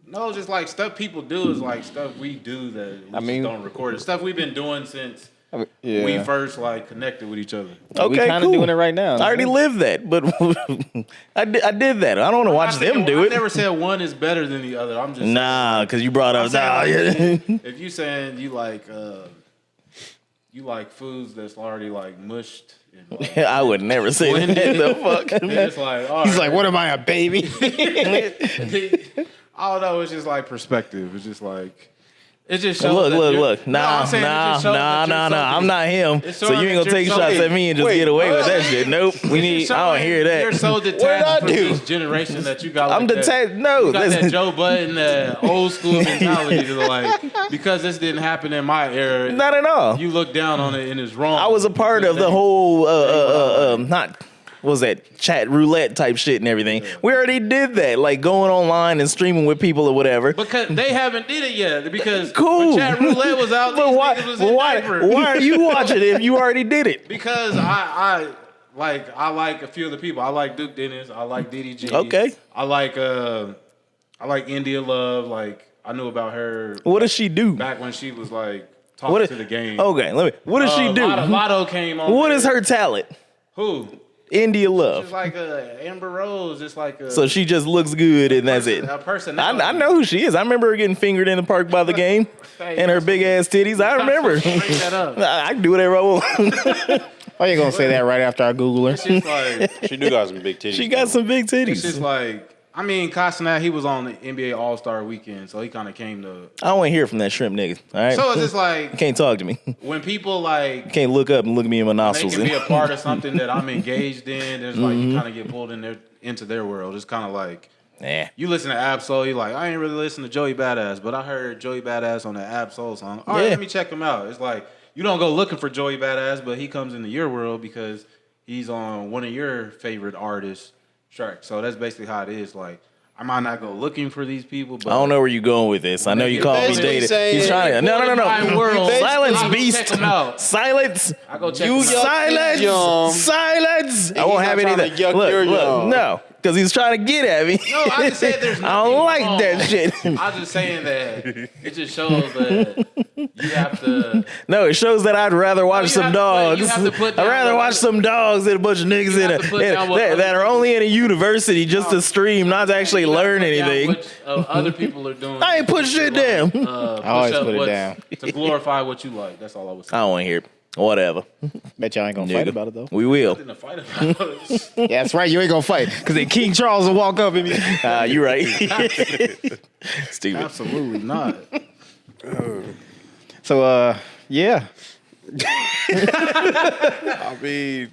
No, just like stuff people do is like stuff we do that we just don't record it. Stuff we've been doing since we first like connected with each other. Okay, we kind of cool. doing it right now. I already lived that, but I did that. I don't want to watch them do I it. never said one is better than the other. I'm just Nah, because you brought up. if you saying you like foods that's already like mushed. And, like, I would never say that. The fuck. it's like all He's right. like, what am I, a baby? I don't know. It's just like perspective. It's just like it just shows. Look. Nah. I'm not him. So you ain't gonna take shots at me and just get away with that shit. Nope. I don't hear that. You're so detached from this generation that you got. I'm like detached. That, No, you got that's- that Joe Budden, old school mentality to like because this didn't happen in my era. not at all. You look down on it and it's wrong. I was a part of the whole what was that chat roulette type shit and everything. We already did that, like going online and streaming with people or whatever. because they haven't did it yet. Because Cool. when chat roulette was out, But these why? niggas was in diapers. Why are you watching it if you already did it? Because I like a few of the people. I like Duke Dennis. I like DDG. Okay. I like India Love. Like I knew about her What does she do? back when she was like talking What to the game. Okay, what does she do? Lotto came on. What there. is her talent? Who? India She's Love. like Amber Rose. It's like a. So she just looks good and that's it. A person. I know who she is. I remember her getting fingered in the park by the game and her big ass titties. I remember. Bring that up. I can do whatever I want. Why you gonna say that right after I Google her? It's just like. She do got some big titties. She got some big It's just titties. like. I mean, Castanet, he was on the NBA All-Star Weekend, so he kind of came to. I don't want to hear from that shrimp nigga. All right. So it's just like Can't talk to me. when people like. Can't look up and look me in my They nostrils. can be a part of something that I'm engaged in. There's like you kind of get pulled into their world. It's kind of like Nah. you listen to Absol, you're like, I ain't really listen to Joey Badass, but I heard Joey Badass on the Absol song. All right, Yeah. let me check him out. It's like you don't go looking for Joey Badass, but he comes into your world because he's on one of your favorite artists' tracks. So that's basically how it is. Like I might not go looking for these people, but I don't know where you're going with this. I know you called me basically dated. saying- He's trying to. My No. world. Silence, I go beast. check 'em out. Silence. I go check You 'em out. young- Silence. Yum. Silence. I he's won't have not any of trying that. to yuck your yum. No, because he's trying to get at me. No, I just said there's I don't nothing like wrong. that shit. I'm just saying that it just shows that you have to. No, it shows that I'd rather watch you some have to put- dogs. you have to put I'd down rather what- watch some dogs than a bunch of niggas You in have to put down what that other are only in a university just to stream, not to actually You gotta learn put down anything. what, other people are doing. I ain't put shit down. I always push up put it what's- down. to glorify what you like. That's all I was I saying. don't want to hear it. Whatever. Bet y'all ain't gonna fight about it though. We will. In a fight about it. Yeah, that's right. You ain't gonna fight because then King Charles will walk up and be. You right. Stupid. Absolutely not. So yeah. I mean,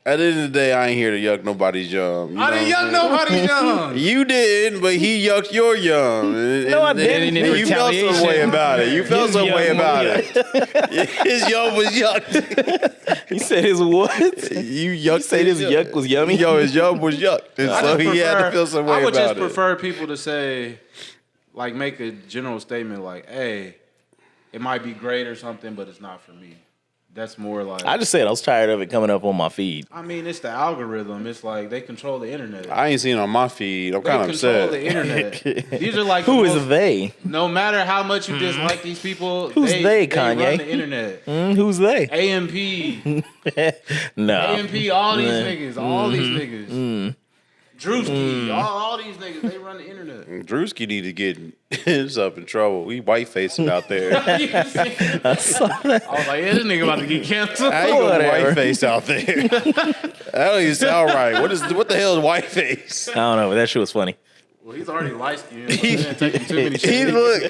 at the end of the day, I ain't here to yuck nobody's yum. I didn't yuck nobody's young. You didn't, but he yucked your yum. No, I didn't. And you felt some way about it. You felt some way yum about it. His yum was yucked. He said his what? You yucked. said his yuck was yummy? Yo, his yum was yucked. And so he had to feel some way I would about just it. prefer people to say, like, make a general statement like, hey, it might be great or something, but it's not for me. that's more like. I just said I was tired of it coming up on my feed. I mean, it's the algorithm. It's like they control the internet. I ain't seen it on my feed. I'm They kind of control upset. the internet. These are like Who the is most- they? No matter how much you dislike these people, Who's they, Kanye? run the internet. Who's they? AMP, No. AMP, all these niggas, all these niggas. Drewski, all these niggas, they run the internet. Drewski need to get himself in trouble. We white facing out there. I was like, yeah, this nigga about to get canceled. How you gonna Whatever. white face out there? That don't even sound right. What the hell is white face? I don't know, but that shit was funny. Well, he's already light skinned. So he didn't take him too many He look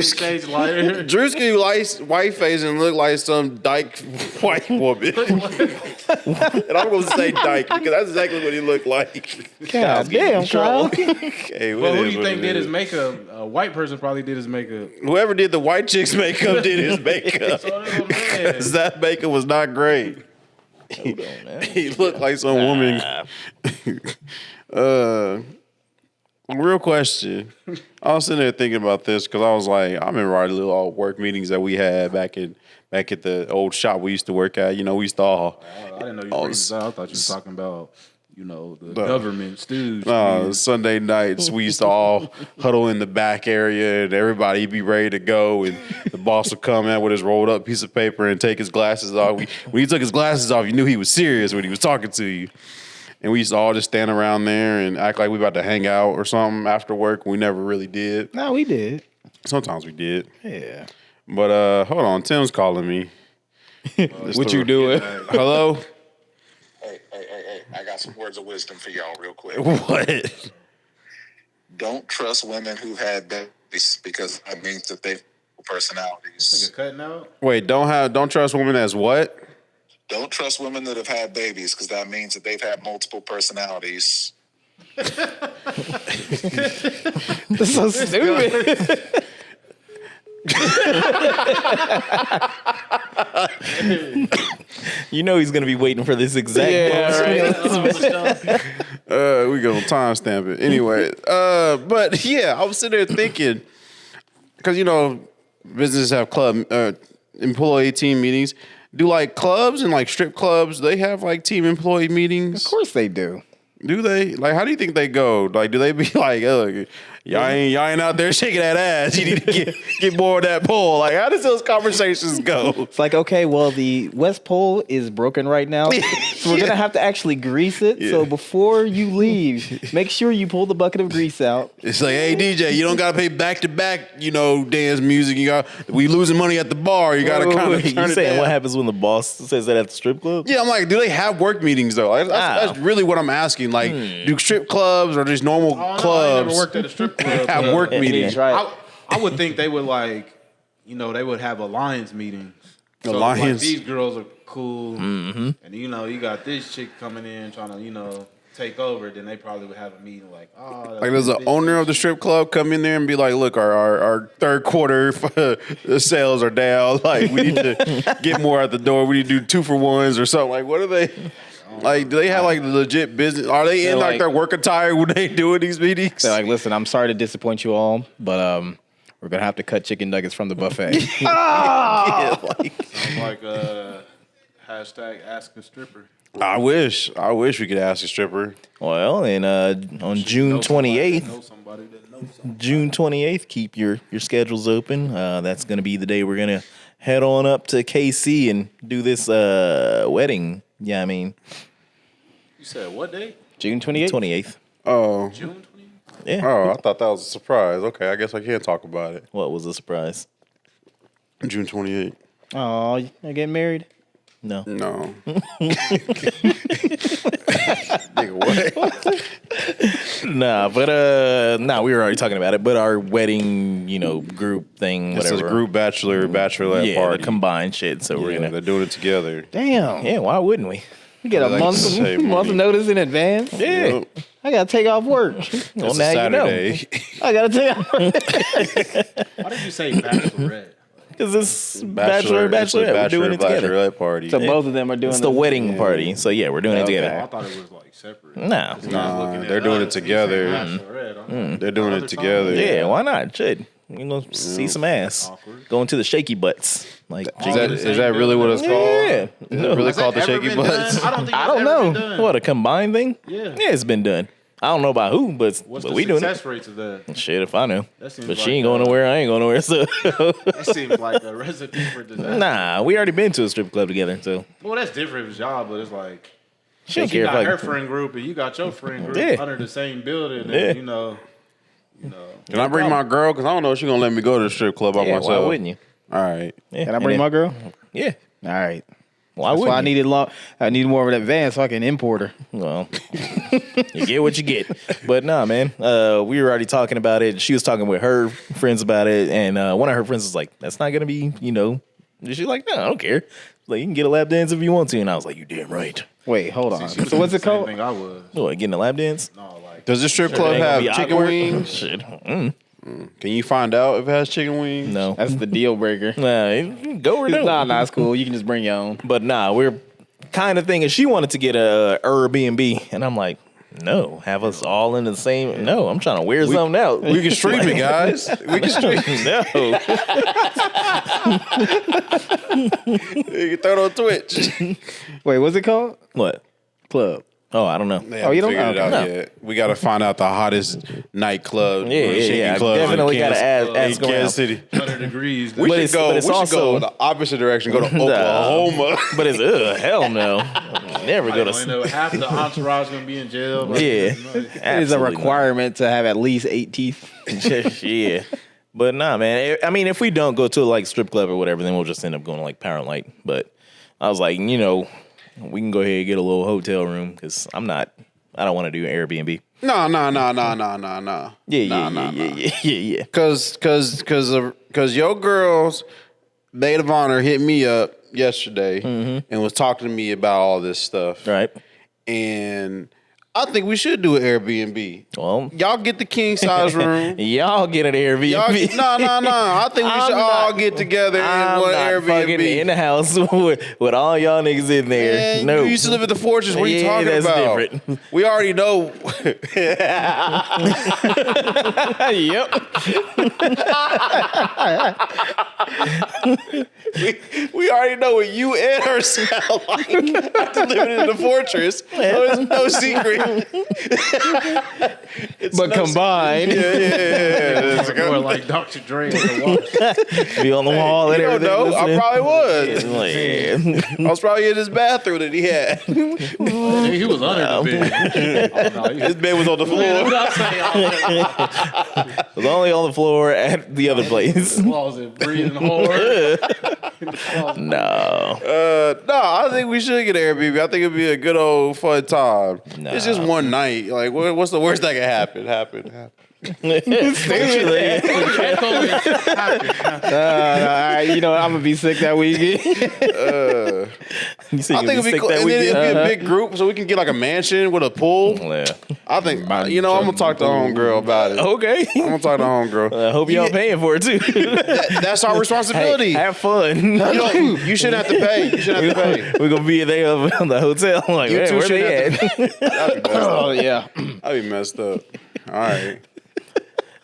shades lighter. Drewski white face and look like some dyke white woman. And I'm gonna say dyke because that's exactly what he looked like. God damn, Kyle. Okay, Well, who do you think did his makeup? A white person probably did his makeup. Whoever did the white chick's makeup did his makeup. So that's what I'm saying. 'Cause that makeup was not great. He looked like some woman. Real question. I was sitting there thinking about this because I was like, I remember our little all work meetings that we had back at the old shop we used to work at. You know, we used to all I didn't know you bring this up. I thought you were talking about, the government stooge. Sunday nights. We used to all huddle in the back area and everybody be ready to go. And the boss would come in with his rolled up piece of paper and take his glasses off. When he took his glasses off, you knew he was serious when he was talking to you. And we used to all just stand around there and act like we about to hang out or something after work. We never really did. No, we did. Sometimes we did. Yeah. But hold on, Tim's calling me. What you doing? Hello? Hey, I got some words of wisdom for y'all real quick. What? Don't trust women who've had babies because that means that they've personalities. Nigga cutting out. Wait, don't trust women as what? Don't trust women that have had babies because that means that they've had multiple personalities. That's so stupid. You know he's gonna be waiting for this exact moment. We gonna timestamp it anyway. But yeah, I was sitting there thinking because businesses have club employee team meetings. Do like clubs and like strip clubs? They have like team employee meetings. Of course they do. Do they? Like, how do you think they go? Like, do they be like, oh, y'all ain't out there shaking that ass. You need to get more of that pole. Like, how does those conversations go? It's like, okay, well, the West Pole is broken right now, so we're gonna have to actually grease it. So before you leave, make sure you pull the bucket of grease out. It's like, hey DJ, you don't gotta pay back to back, dance music. We losing money at the bar. You gotta kind of turn You it saying down. what happens when the boss says that at the strip club? Yeah, I'm like, do they have work meetings though? Like, that's really what I'm asking. Like, do strip clubs or just normal I never clubs worked at a strip club. have but work meetings? Right. I would think they would they would have alliance meetings. So, Alliance. these girls are cool, and you got this chick coming in trying to take over. Then they probably would have a meeting like, Like, does the owner of the strip club come in there and be like, look, our third quarter sales are down. Like, we need to get more at the door. We need to do 2-for-1s or something. Like, what are they? Like, do they have like legit business? Are they in like their work attire when they doing these meetings? They're like, listen, I'm sorry to disappoint you all, but we're gonna have to cut chicken nuggets from the buffet. Yeah, like, like hashtag ask a stripper. I wish we could ask a stripper. Well, and on June 28th, Know somebody that knows somebody. June 28th, keep your schedules open. That's going to be the day we're going to head on up to KC and do this wedding. Yeah, I mean, You said what day? June 28th. 28th. Oh, June 20th? Yeah. oh, I thought that was a surprise. Okay, I guess I can't talk about it. What was a surprise? June 28th. Oh, you're getting married? No. No. Nigga, what? Nah, but we were already talking about it. But our wedding, group thing, It's whatever. a group bachelorette yeah, party. the combined shit. So we're Yeah, gonna. they're doing it together. Damn. Yeah, why wouldn't we? You get a Like month, save month money. notice in advance. Yeah. Yep. I gotta take off work. Well, It's now a you know. Saturday. I gotta take off work. Why did you say bachelorette? Because it's bachelorette. We're doing it together. Bachelorette party. So both of them are doing It's the wedding party. So yeah, we're doing it Oh, I together. thought it was like separate. No. Nah, they're doing it together. They're doing it together. Yeah, why not? Should. see some ass. Going to the shaky butts. Like, Is that really what it's called? yeah. Is it really called the Ever shaky been butts? done? I don't think I it's don't ever been know. done. What, a combined thing? Yeah. Yeah, it's been done. I don't know about who, but we doing success it. rates of that? Shit, if I know. That seems But she like, ain't going nowhere. I ain't going nowhere. So, That seems like a recipe for disaster. nah, we already been to a strip club together. So, Well, that's different if it's y'all, but it's like she don't she care got her if friend group and you got your friend group Yeah. under the same building. Yeah. And, you know. Can I bring my girl? Because I don't know if she's going to let me go to the strip club by Yeah, myself. why wouldn't you? All right. Yeah. Can I bring my girl? Yeah. All right. Why That's wouldn't why I you? needed I need more of an advance so I can import her. Well, you get what you get. But nah, man, we were already talking about it. She was talking with her friends about it, and one of her friends was like, "That's not gonna be, She's like, "No, I don't care. Like, you can get a lap dance if you want to." And I was like, "You damn right." Wait, hold on. She was So what's it the same called? thing I was. What, getting a lap dance? No, like Does the strip club Ain't gonna have be chicken awkward? wings? Shit. Can you find out if it has chicken wings? No. That's the deal breaker. Nah, go or don't. Nah, it's cool. You can just bring your own. But nah, we're kind of thinking she wanted to get a Airbnb, and I'm like, no, have us all in the same. No, I'm trying to wear something out. We can stream it, guys. We can stream No. You can throw it on Twitch. Wait, what's it called? What? Club. Oh, I don't know. They Oh, you don't- figured it out no. yet. We got to find out the hottest nightclub. Yeah. I club definitely in got to Kansas- ask in around. Kansas City. 100 degrees. We But should go. it's We should also- go in the opposite direction. Go to Oklahoma. But it's hell no. Never go I to. know half the entourage gonna be in jail. Like, Yeah. you know, It is a Absolutely not. requirement to have at least 8 teeth. Yeah. But nah, man. I mean, if we don't go to like strip club or whatever, then we'll just end up going to like Power and Light. But I was like, we can go ahead and get a little hotel room because I don't want to do Airbnb. No. Yeah. Cause your girls, maid of honor, hit me up yesterday and was talking to me about all this stuff. Right. And I think we should do an Airbnb. Well, Y'all get the king size room. y'all get an Airbnb. No. I think we I'm should all not- get together in I'm one not fucking Airbnb. in the house with all y'all niggas in there. Man, No. you used to live at the Fortress. What are you Yeah, talking that's about? different. We already know. Yep. we already know what you and her sound like after living in the Fortress. It's no secret. But combined. Yeah. It's more like Dr. Dre on the wall. Be on the wall and You don't everything. know. I listening. probably was. Like, I was probably in his bathroom that he had. He was under the bed. Oh, no, His bed was on the floor. it was only on the floor at the other place. closet breathing hard. No. No, I think we should get an Airbnb. I think it'd be a good old fun time. Nah. It's just one night. Like, what's the worst that can happen? All right, you know what? I'm gonna be sick that weekend. You say I think it'd be cool. And then it'd be a big group, so we can get like a mansion with a pool. Yeah. I think, I'm gonna talk to homegirl about it. Okay. I'm gonna talk to homegirl. I hope y'all paying for it too. That's our responsibility. Hey, have fun. You shouldn't have to pay. You shouldn't have to pay. We're gonna be there on the hotel. Like, You man, two where should they have at? That'd be messed up. Oh yeah. That'd be messed up. All right.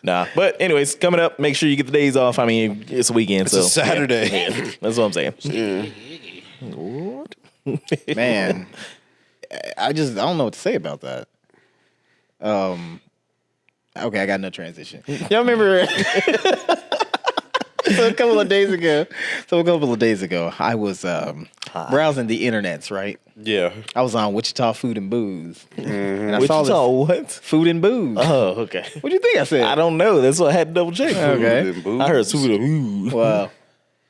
Nah, but anyways, coming up, make sure you get the days off. I mean, it's a weekend, so It's a Saturday. yeah, that's what I'm saying. Man, I don't know what to say about that. Okay, I got no transition. Y'all remember? So a couple of days ago, I was browsing the internets. Right, Yeah. I was on Wichita Food and Booze, and I What saw you saw? What? Food and Booze. Oh, okay. What do you think I said? I don't know. That's why I had to double check. Okay. Food and booze. I heard food. Ooh. Well,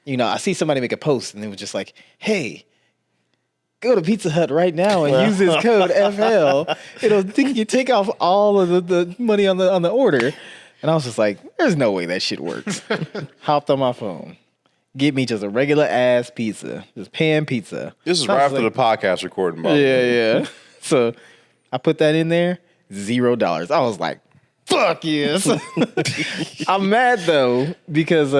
I see somebody make a post and it was just like, hey, go to Pizza Hut right now and use this code FL. You take off all of the money on the order. And I was just like, there's no way that shit works. Hopped on my phone. Get me just a regular ass pizza. Just pan pizza. This is And I right was after like, the podcast recording, by the way. Yeah. So I put that in there, $0. I was like, Fuck yes. I'm mad though because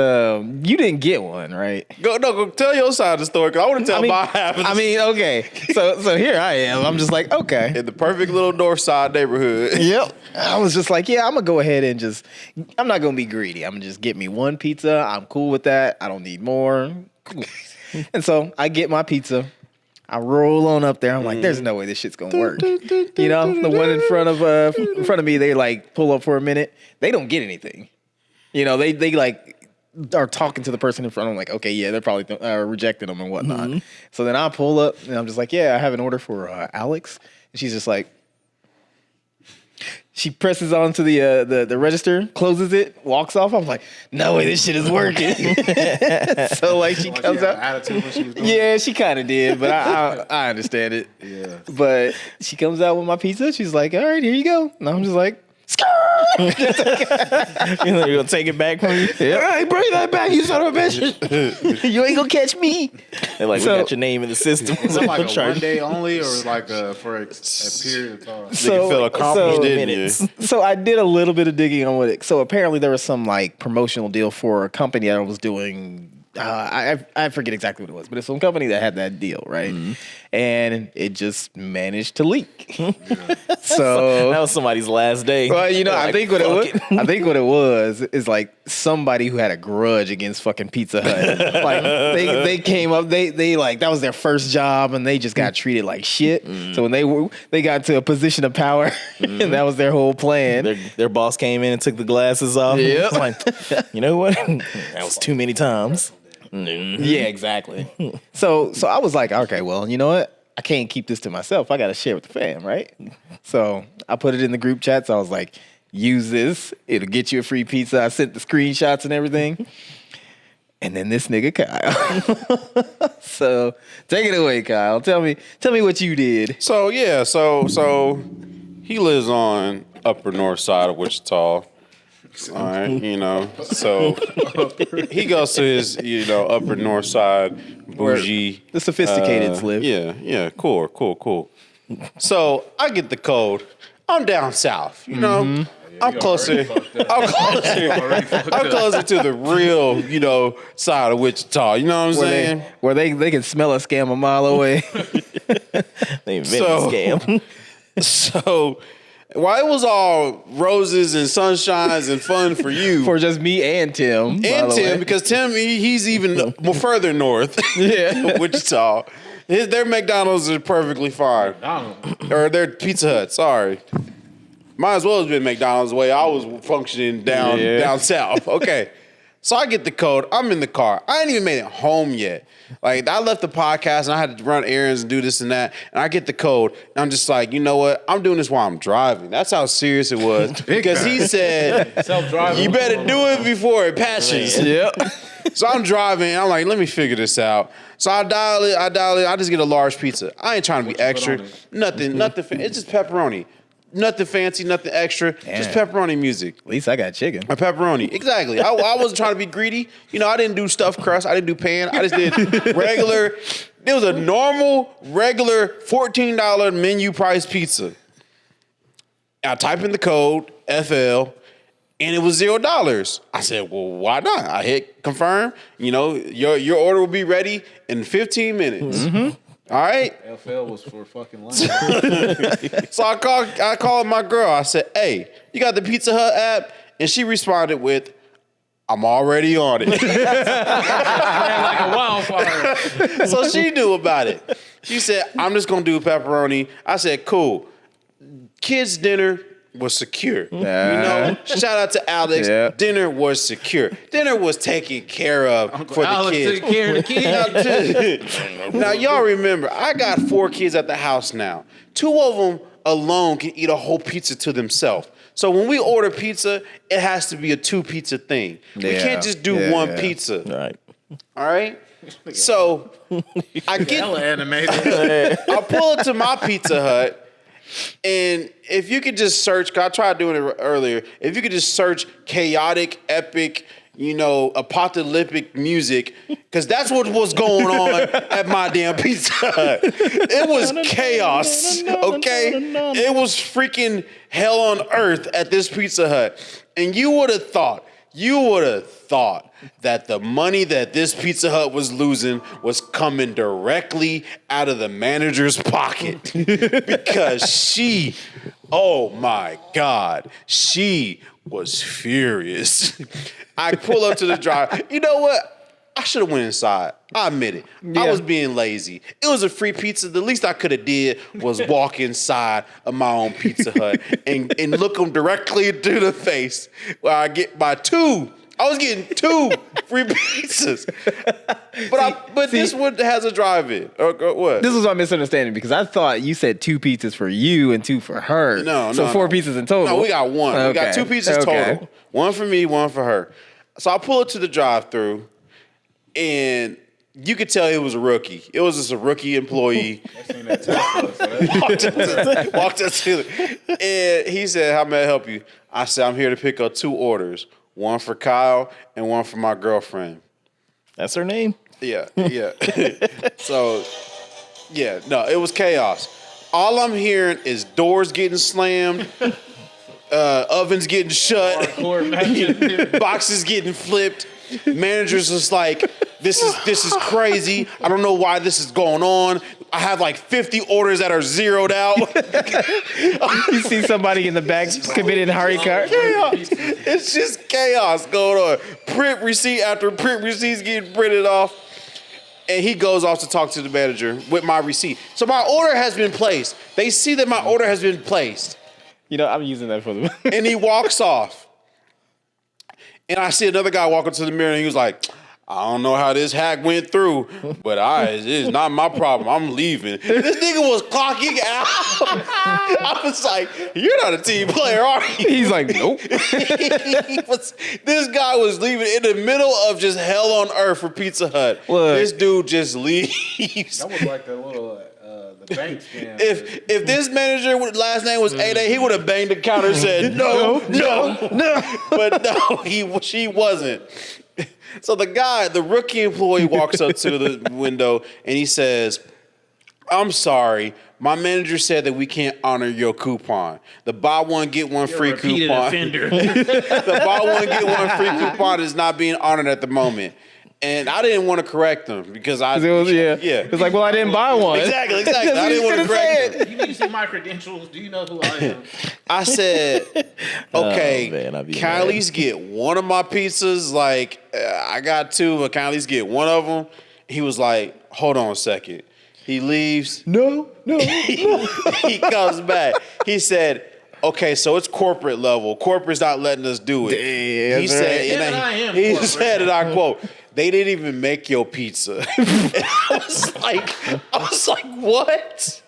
you didn't get one, right? Go tell your side of the story, because I want to tell my half. Okay. So here I am. I'm just like, okay. In the perfect little north side neighborhood. Yep. I was just like, yeah, I'm gonna go ahead and I'm not gonna be greedy. I'm gonna just get me one pizza. I'm cool with that. I don't need more. Cool. And so I get my pizza. I roll on up there. I'm like, there's no way this shit's gonna work. You know, the one in front of me, they like pull up for a minute. They don't get anything. You know, they like are talking to the person in front. I'm like, okay, yeah, they're probably rejecting them and whatnot. So then I pull up and I'm just like, yeah, I have an order for Alex. And she's just like, she presses onto the register, closes it, walks off. I'm like, no way, this shit is working. So like she comes out. Attitude when she was doing Yeah, she kind of did, but I understand it. Yeah. But she comes out with my pizza. She's like, all right, here you go. And I'm just like, You're gonna take it back from you? all right, bring that back, you son of a bitch. You ain't gonna catch me. They're like, So- we got your name in the system. Is it like a Try- one day only, or like for a period of time? Nigga feel accomplished, didn't you? So I did a little bit of digging on it. So apparently there was some like promotional deal for a company that was doing. I forget exactly what it was, but it's some company that had that deal, right? And it just managed to leak. So that was somebody's last day. well, you know, They're I like, think what it was. "Fuck I think what it was is like somebody who had a grudge against fucking Pizza Hut. Like they came up, they like that was their first job, and they just got treated like shit. So when they got to a position of power, and that was their whole plan. Their boss came in and took the glasses off. Yep. It's like, you know what? That was too many times. Yeah, exactly. So I was like, okay, well, you know what? I can't keep this to myself. I got to share with the fam, right? So I put it in the group chats. I was like, use this. It'll get you a free pizza. I sent the screenshots and everything. And then this nigga Kyle. So take it away, Kyle. Tell me what you did. So yeah, so he lives on Upper North Side of Wichita. All right, you know, so he goes to his, you know, Upper North Side bougie. The sophisticated live. Yeah, cool. So I get the code. I'm down south, you know. I'm closer. I'm closer to the real, you know, side of Wichita. You know what I'm saying? Where they can smell a scam a mile away. They invented So- the scam. So while it was all roses and sunshines and fun for you, For just me and Tim. by and the Tim, way. because Tim he's even more further north. Yeah. Wichita. Their McDonald's are perfectly fine, or their Pizza Hut. Sorry, might as well have been McDonald's the way I was functioning down south. Okay, so I get the code. I'm in the car. I ain't even made it home yet. Like I left the podcast and I had to run errands and do this and that. And I get the code and I'm just like, you know what? I'm doing this while I'm driving. That's how serious it was. Because he said, Self-driving. you better do it before it patches. Yep. So I'm driving and I'm like, let me figure this out. So I dial it. I just get a large pizza. I ain't trying to be extra. on it? Nothing. It's just pepperoni. Nothing fancy, nothing extra. Just pepperoni music. At least I got chicken. A pepperoni. Exactly. I wasn't trying to be greedy. You know, I didn't do stuffed crust. I didn't do pan. I just did regular. It was a normal, regular $14 menu price pizza. I type in the code, FL, and it was $0. I said, well, why not? I hit confirm. You know, your order will be ready in 15 minutes. All right. FL was for fucking lunch. So I called my girl. I said, hey, you got the Pizza Hut app? And she responded with, I'm already on it. Like a wildfire. So she knew about it. She said, I'm just going to do pepperoni. I said, cool. Kids' dinner was secure. You know, shout out to Alex. Yeah. Dinner was secure. Dinner was taken care of for the Alex kids. took care of the kids. Now, y'all remember, I got 4 kids at the house now. 2 of them alone can eat a whole pizza to themselves. So when we order pizza, it has to be a 2-pizza thing. We Yeah. can't just do Yeah, one yeah. pizza. Right. All right? So I get Hella animated. I pull it to my Pizza Hut, and if you could just search, 'cause I tried doing it earlier, if you could just search chaotic, epic, apocalyptic music, because that's what was going on at my damn Pizza Hut. It was chaos, okay? It was freaking hell on earth at this Pizza Hut. And you would have thought that the money that this Pizza Hut was losing was coming directly out of the manager's pocket. Because oh my God, she was furious. I pull up to the drive. You know what? I should have went inside. I admit it. Yeah. I was being lazy. It was a free pizza. The least I could have did was walk inside of my own Pizza Hut and look them directly into the face where I get my two. I was getting 2 free pizzas. But this one has a drive-in. Or what? This was my misunderstanding because I thought you said 2 pizzas for you and 2 for her. No. So 4 pizzas in total. No, we got 1. Okay. We got 2 pizzas total. 1 for me, 1 for her. So I pull it to the drive-thru, and you could tell he was a rookie. It was just a rookie employee. Walked up to him, and he said, "How may I help you?" I said, "I'm here to pick up 2 orders. 1 for Kyle and 1 for my girlfriend." That's her name? Yeah. So, it was chaos. All I'm hearing is doors getting slammed, ovens getting shut, boxes getting flipped. Managers was like, this is crazy. I don't know why this is going on. I have like 50 orders that are zeroed out. You see somebody in the back committing Harry Car. It's just chaos going on. Print receipt after print receipts getting printed off. And he goes off to talk to the manager with my receipt. So my order has been placed. They see that my order has been placed. I'm using that for them. And he walks off. And I see another guy walk up to the mirror and he was like, "I don't know how this hack went through, but it's not my problem. I'm leaving." This nigga was clocking out. I was like, "You're not a team player, are you?" He's like, "Nope." This guy was leaving in the middle of just hell on earth for Pizza Hut. Look. This dude just leaves. That was like the little the bank scam. If this manager last name was 8A, he would have banged the counter and said, no. But no, she wasn't. So the rookie employee walks up to the window and he says, "I'm sorry. My manager said that we can't honor your coupon. The buy one, get one free coupon. The buy one, get one free coupon is not being honored at the moment." And I didn't want to correct them because It was like, well, I didn't buy one. Exactly. I didn't want to correct them. You need to see my credentials. Do you know who I am? I said, "Okay, man, I'd be can I at least get one of my pizzas? Like, I got 2, but can I at least get one of them?" He was like, "Hold on a second." He leaves. No. He comes back. He said, "Okay, so it's corporate level. Corporate's not letting us do it." Damn, He said, right. and he said, and I quote, "They didn't even make your pizza." And I was like, what?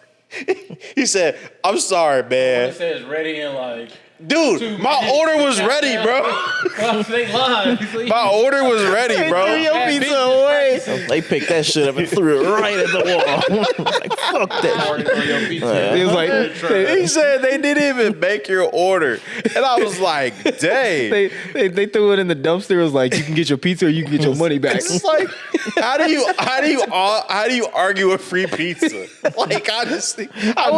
He said, "I'm sorry, man." It says ready in like. Dude, my order was ready, bro. They lied. My order was ready, bro. Threw your pizza away. They picked that shit up and threw it right at the wall. Like, fuck that. He was like, He said they didn't even make your order. And I was like, dang. they threw it in the dumpster. It was like, you can get your pizza or you can get your money back. It's like, how do you argue a free pizza? Like, honestly, I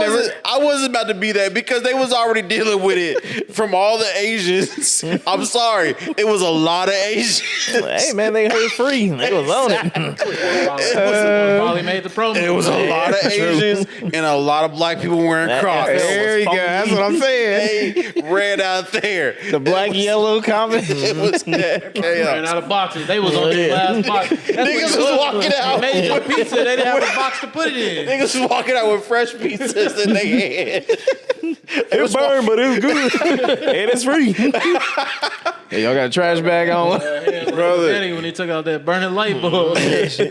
wasn't about to be that because they was already dealing with it from all the Asians. I'm sorry, it was a lot of Asians. Hey man, they heard free. They was on it. Probably made the promo. It was a lot of Asians and a lot of black people wearing Crocs. There you go. That's what I'm saying. They ran out there. The black yellow comment. It was Ran chaos. out of boxes. They was on their last box. Niggas was walking out. They made your pizza. They didn't have a box to put it in. Niggas was walking out with fresh pizzas that they had. It was burned, but it was good. And it's free. Hey, y'all got a trash bag on? Brother. Daddy, when he took out that burning light bulb. So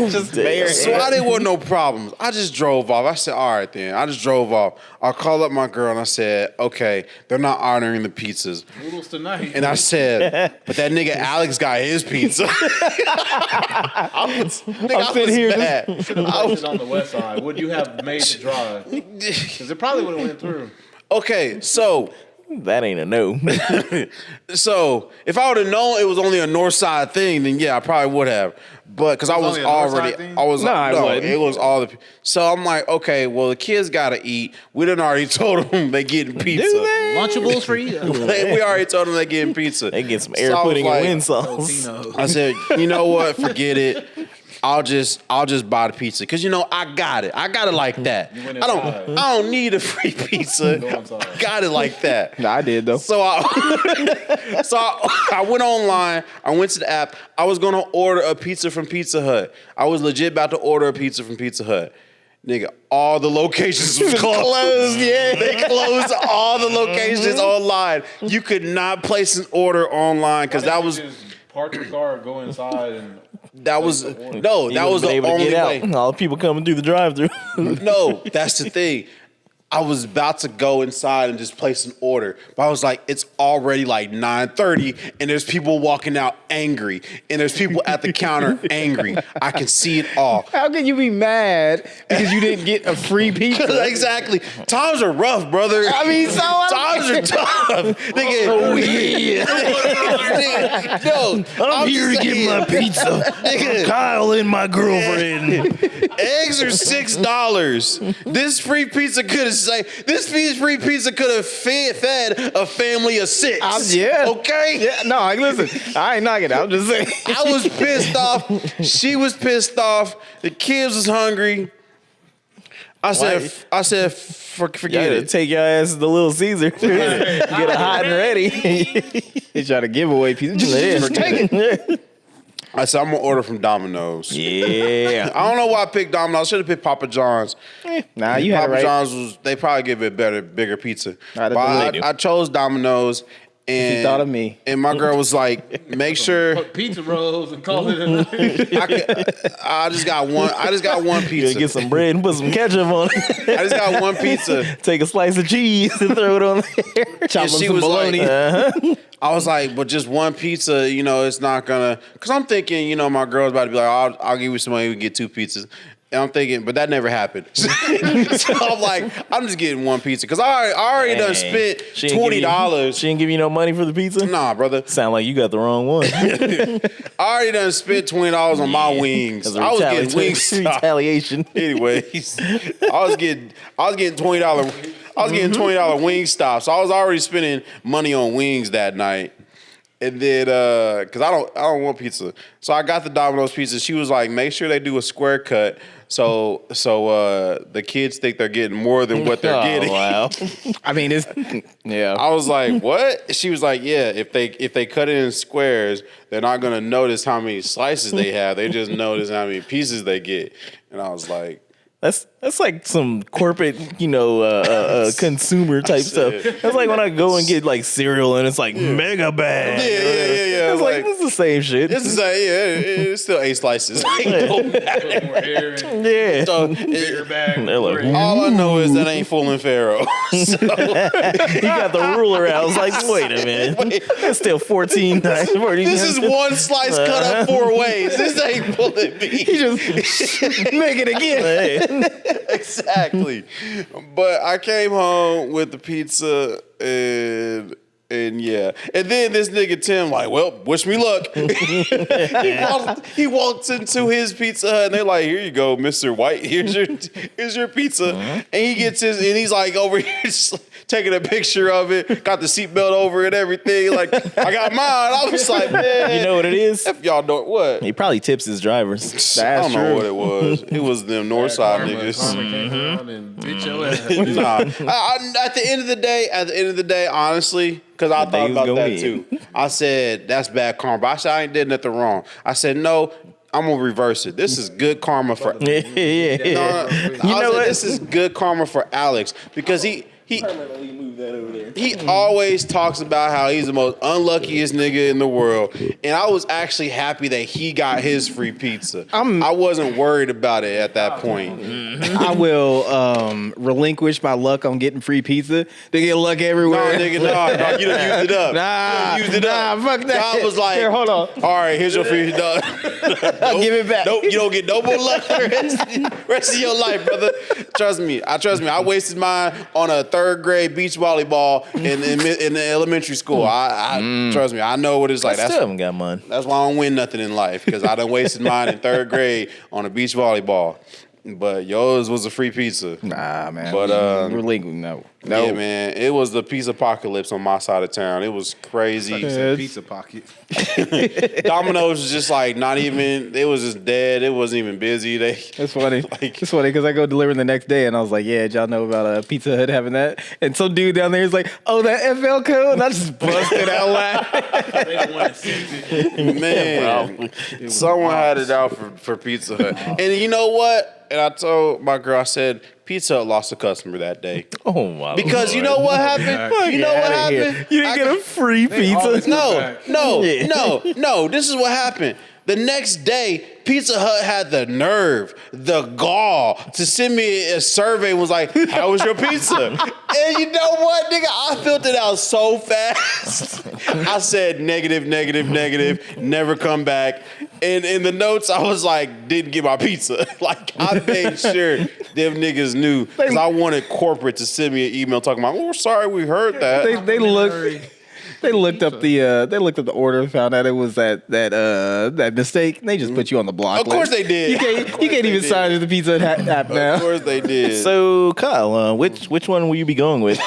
I didn't want no problems. I just drove off. I said, all right then. I just drove off. I called up my girl and I said, okay, they're not honoring the pizzas. Noodles tonight. And I said, but that nigga Alex got his pizza. I was mad. I was on the west side. Would you have made the drive? Because it probably would have went through. Okay, so That ain't a no. So if I would have known it was only a north side thing, then yeah, I probably would have. But because I was only a north already, side thing? I was I no, wouldn't. it was all the. So I'm like, okay, well the kids gotta eat. We done already told them they getting pizza. Lunchables for you. We already told them they getting pizza. They get some So air I was pudding like, and wind sauce. I said, you know what? Forget it. I'll just buy the pizza because I got it. I got it like that. went I don't need a free pizza. I got it like that. Nah, I did though. So I went online. I went to the app. I was gonna order a pizza from Pizza Hut. I was legit about to order a pizza from Pizza Hut. Nigga, all the locations was closed. Yeah, they closed all the locations online. You could not place an order online because that was. Just park your car, go inside, and That was no. That was the able to only get way. out. All the people coming through the drive-through. No, that's the thing. I was about to go inside and just place an order, but I was like, it's already like 9:30, and there's people walking out angry, and there's people at the counter angry. I can see it all. How can you be mad because you didn't get a free pizza? Exactly. Times are rough, brother. I mean, so times are tough. Nigga, Oh yeah, nigga, no, I'm here to get my pizza. Nigga. Kyle and my girlfriend. Eggs are $6. This free pizza could have free pizza could have fed a family of 6. Yeah. Okay. Yeah, no, listen, I ain't knocking it. I'm just saying. I was pissed off. She was pissed off. The kids was hungry. I said, forget it. Take your ass to the Little Caesar. Get it hot and ready. They try to give away pizza. Just take it. I said, I'm going to order from Domino's. Yeah. I don't know why I picked Domino's. I should have picked Papa John's. Nah, you had it Papa right. John's they probably give it bigger pizza. Nah, But that's what they do. I chose Domino's. And She thought of me. And my girl was like, make sure pizza rolls and call it. I just got one You pizza. get some bread and put some ketchup on it. I just got one pizza. Take a slice of cheese and throw it on there. Chop And up she some was bologna. like, I was like, but just one pizza, it's not gonna. Cause I'm thinking, my girl's about to be like, I'll give you some money, we get 2 pizzas. And I'm thinking, but that never happened. So I'm like, I'm just getting one pizza. Cause I already done spent $20. She didn't give you no money for the pizza? Nah, brother. Sound like you got the wrong one. I already done spent $20 on my wings. I was getting wings. Retaliation. Anyways, I was getting $20. I was getting $20 wing stops. So I was already spending money on wings that night. And then, cause I don't want pizza, so I got the Domino's pizza. She was like, make sure they do a square cut, so the kids think they're getting more than what they're getting. Wow. I mean, it's yeah. I was like, what? She was like, yeah, if they cut it in squares, they're not gonna notice how many slices they have. They just notice how many pieces they get. And I was like, That's like some corporate, consumer type stuff. That's like when I go and get like cereal and it's like mega bag. yeah. It's like, this is the same shit. This is it's still 8 slices. Like, no matter. More air and Yeah. So, bigger bag. They're like, all I know is that ain't fooling Pharaoh. So, he got the ruler out. I was like, wait a minute. It's still 14. this is one slice cut up 4 ways. This ain't fooling me. He just make it again. Exactly. But I came home with the pizza and yeah. And then this nigga Tim like, well, wish me luck. he walks into his Pizza Hut and they're like, here you go, Mr. White. Here's your pizza. And he gets his and he's like over here just taking a picture of it, got the seatbelt over and everything. Like, I got mine. I was like, man. You know what it is? If y'all don't what? He probably tips his drivers. I don't know what it was. It was them north side niggas. Karma came around and beat your ass. Nah. At the end of the day, honestly, because I thought about that too. I said, that's bad karma. But I said, I ain't did nothing wrong. I said, no, I'm going to reverse it. This is good karma for... Yeah. You know what? This is good karma for Alex because he always talks about how he's the most unluckiest nigga in the world. And I was actually happy that he got his free pizza. I wasn't worried about it at that point. I will relinquish my luck on getting free pizza. They get luck everywhere. No, nigga, no, you done used it up. Nah, you done used it up. fuck that. God was like, Here, hold on. all right, here's your free dog. I'll give it back. Nope, you don't get no more luck for the rest of your life, brother. Trust me. I wasted mine on a third grade beach volleyball in the elementary school. I trust me, I know what it's like. I still haven't got mine. That's why I don't win nothing in life, because I done wasted mine in third grade on a beach volleyball. But yours was a free pizza. Nah, man. But we're legal. No. yeah, man, it was the pizza apocalypse on my side of town. It was crazy. Pizza pocket. Domino's was just like not even. It was just dead. It wasn't even busy. It's funny. It's funny because I go deliver the next day and I was like, yeah, did y'all know about Pizza Hut having that? And some dude down there is like, oh, that FL code? And I just busted out laughing. They don't want to see it. Man, someone had it out for Pizza Hut. And you know what? And I told my girl, I said, Pizza Hut lost a customer that day. Oh my! Because Lord. you know what happened? You know what happened? You didn't get a free pizza. No. This is what happened. The next day, Pizza Hut had the nerve, the gall to send me a survey and was like, how was your pizza? And you know what, nigga? I filled it out so fast. I said negative, never come back. And in the notes, I was like, didn't get my pizza. Like, I made sure them niggas knew. Because I wanted corporate to send me an email talking about, oh, sorry, we heard that. They looked up the order, found out it was that mistake, and they just put you on the block. Of course they did. You can't even sign the Pizza Hut app now. Of course they did. So, Kyle, which one will you be going with?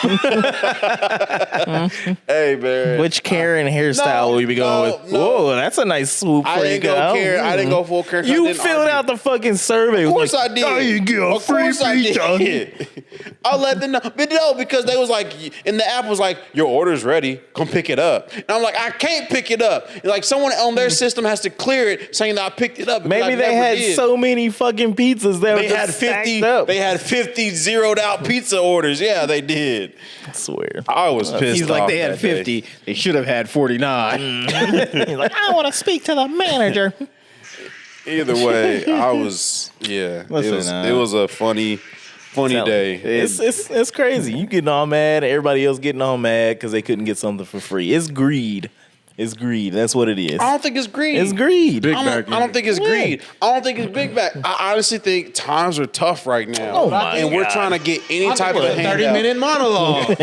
Hey, man. Which Karen hairstyle will you be going with? No. Whoa, that's a nice swoop I for you, didn't go Kyle. Karen. I didn't go full Karen. You filled out the fucking survey. Of course I did. Oh, you get a free pizza. I'll let them know. But no, because they was like, and the app was like, your order's ready. Come pick it up. And I'm like, I can't pick it up. And like someone on their system has to clear it saying that I picked it up. Maybe they had so many fucking pizzas that they had 50. They had 50 zeroed out pizza orders. Yeah, they did. I swear. I was pissed He's off. like, they had that 50. day. They should have had 49. He's like, I want to speak to the manager. Either way, I was Listen, it was a funny day. It's crazy. You getting all mad, everybody else getting all mad because they couldn't get something for free. It's greed. It's greed. That's what it is. I don't think it's greed. It's greed. I don't think it's greed. I don't think it's big back. I honestly think times are tough right now. Oh my and we're God. trying to get any type of handout. 30-minute monologue.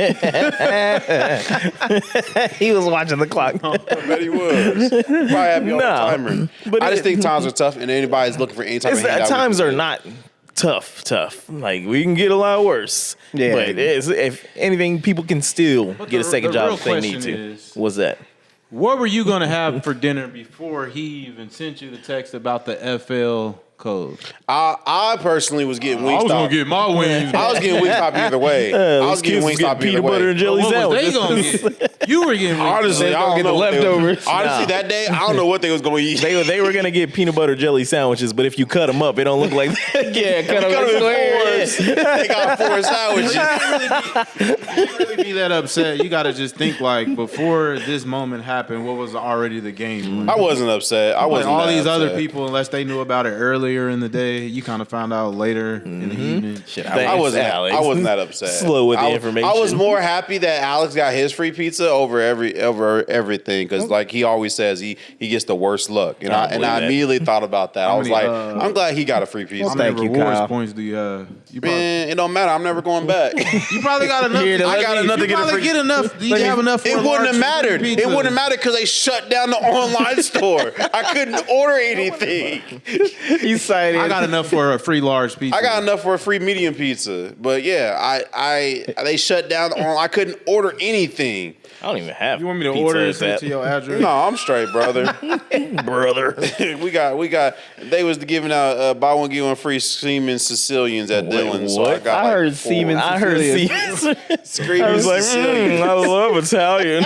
He was watching the clock. I bet he was. Probably have you on No, a timer. but I just think times are tough, and anybody's looking for any type of handout. Times are not tough. Like, we can get a lot worse. Yeah. But if anything, people can still But get a the second job real if they need question to. is- What's that? What were you gonna have for dinner before he even sent you the text about the FL code? I personally was getting I Wingstop. was gonna get my wings. I was getting Wingstop either way. I was getting Wingstop either peanut butter way. and jelly What was they sandwiches. gonna get? You were getting Honestly, I don't get the know what they was- leftovers. Honestly, that day, I don't know what they was going to eat. They were gonna get peanut butter jelly sandwiches, but if you cut them up, it don't look like that. Yeah, cut Cut them them in squares. fours. They got 4 sandwiches. You can't really be that upset. You gotta just think like before this moment happened, what was already the game? I wasn't upset. I Like wasn't all that these other upset. people, unless they knew about it earlier in the day, you kind of found out later in the evening. Shit, I wasn't. Alex. I wasn't that upset. Slow with the information. I was more happy that Alex got his free pizza over everything because, like he always says, he gets the worst luck, and I believe that. immediately thought about that. I was many, like, I'm glad he got a free pizza. How many Thank you, rewards Kyle. points do you have? Man, it don't matter. I'm never going back. You probably got enough. I got enough to get a free. Get enough. You have enough. For It a wouldn't large have mattered. pizza. It wouldn't have mattered because they shut down the online store. I couldn't order anything. He's cited. I got enough for a free large pizza. I got enough for a free medium pizza, but yeah, they shut down the online. I couldn't order anything. I don't even have. You want me to pizza order at it sent that. to your address? No, I'm straight, brother. brother. we got. They was giving out buy one get one free Siemens Sicilians at Dillon's. So I what? got I heard like 4. Siemens. I heard Sicilians. Screaming I was like, Sicilians. I love Italian.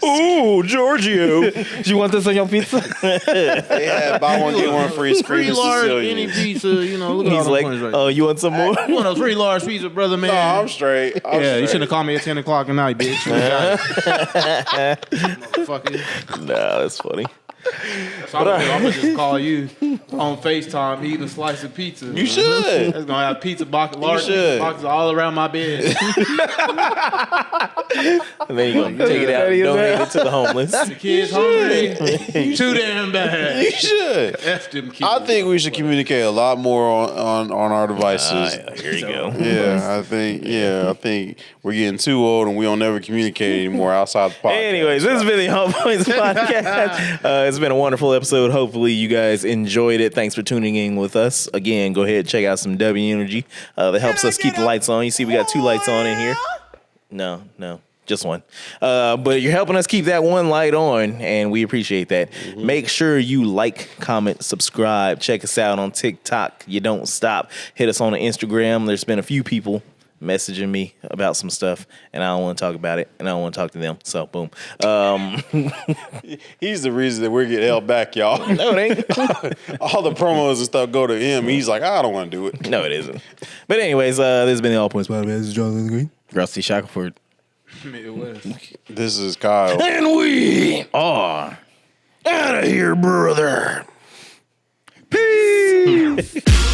Ooh, Giorgio. Do you want this on your pizza? They had buy one get one free Free Screaming large any Sicilians. pizza. You know, look at all He's the like, points right oh, you want some more? You want a free large pizza, brother, man? No, I'm straight. I'm yeah, you straight. shouldn't have called me at 10 o'clock at night, bitch. Motherfucker. Nah, that's funny. So I'm gonna just call you on FaceTime eating a slice of pizza. You should. It's gonna have pizza box, large should. pizza boxes all around my bed. And then you're gonna take it out and donate it to the homeless. The kids hungry. Too damn bad. You should. F them kids. I think we should communicate a lot more on our devices. Here you go. Yeah, I think we're getting too old and we don't ever communicate anymore outside the podcast. Anyways, this has been the All Points Podcast. It's been a wonderful episode. Hopefully you guys enjoyed it. Thanks for tuning in with us. Again, go ahead and check out some W Energy. That helps us keep the lights on. You see we got 2 lights on in here. No, just one. But you're helping us keep that one light on, and we appreciate that. Mm-hmm. Make sure you like, comment, subscribe. Check us out on TikTok. You don't stop. Hit us on the Instagram. There's been a few people messaging me about some stuff, and I don't want to talk about it, and I don't want to talk to them. So, boom. He's the reason that we're getting held back, y'all. No, it ain't. All the promos and stuff go to him. He's like, I don't want to do it. No, it isn't. But anyways, this has been the All Points Podcast. This is Jonathan Green. Rusty Shackelford. Midwest. This is Kyle. And we are out of here, brother. Peace.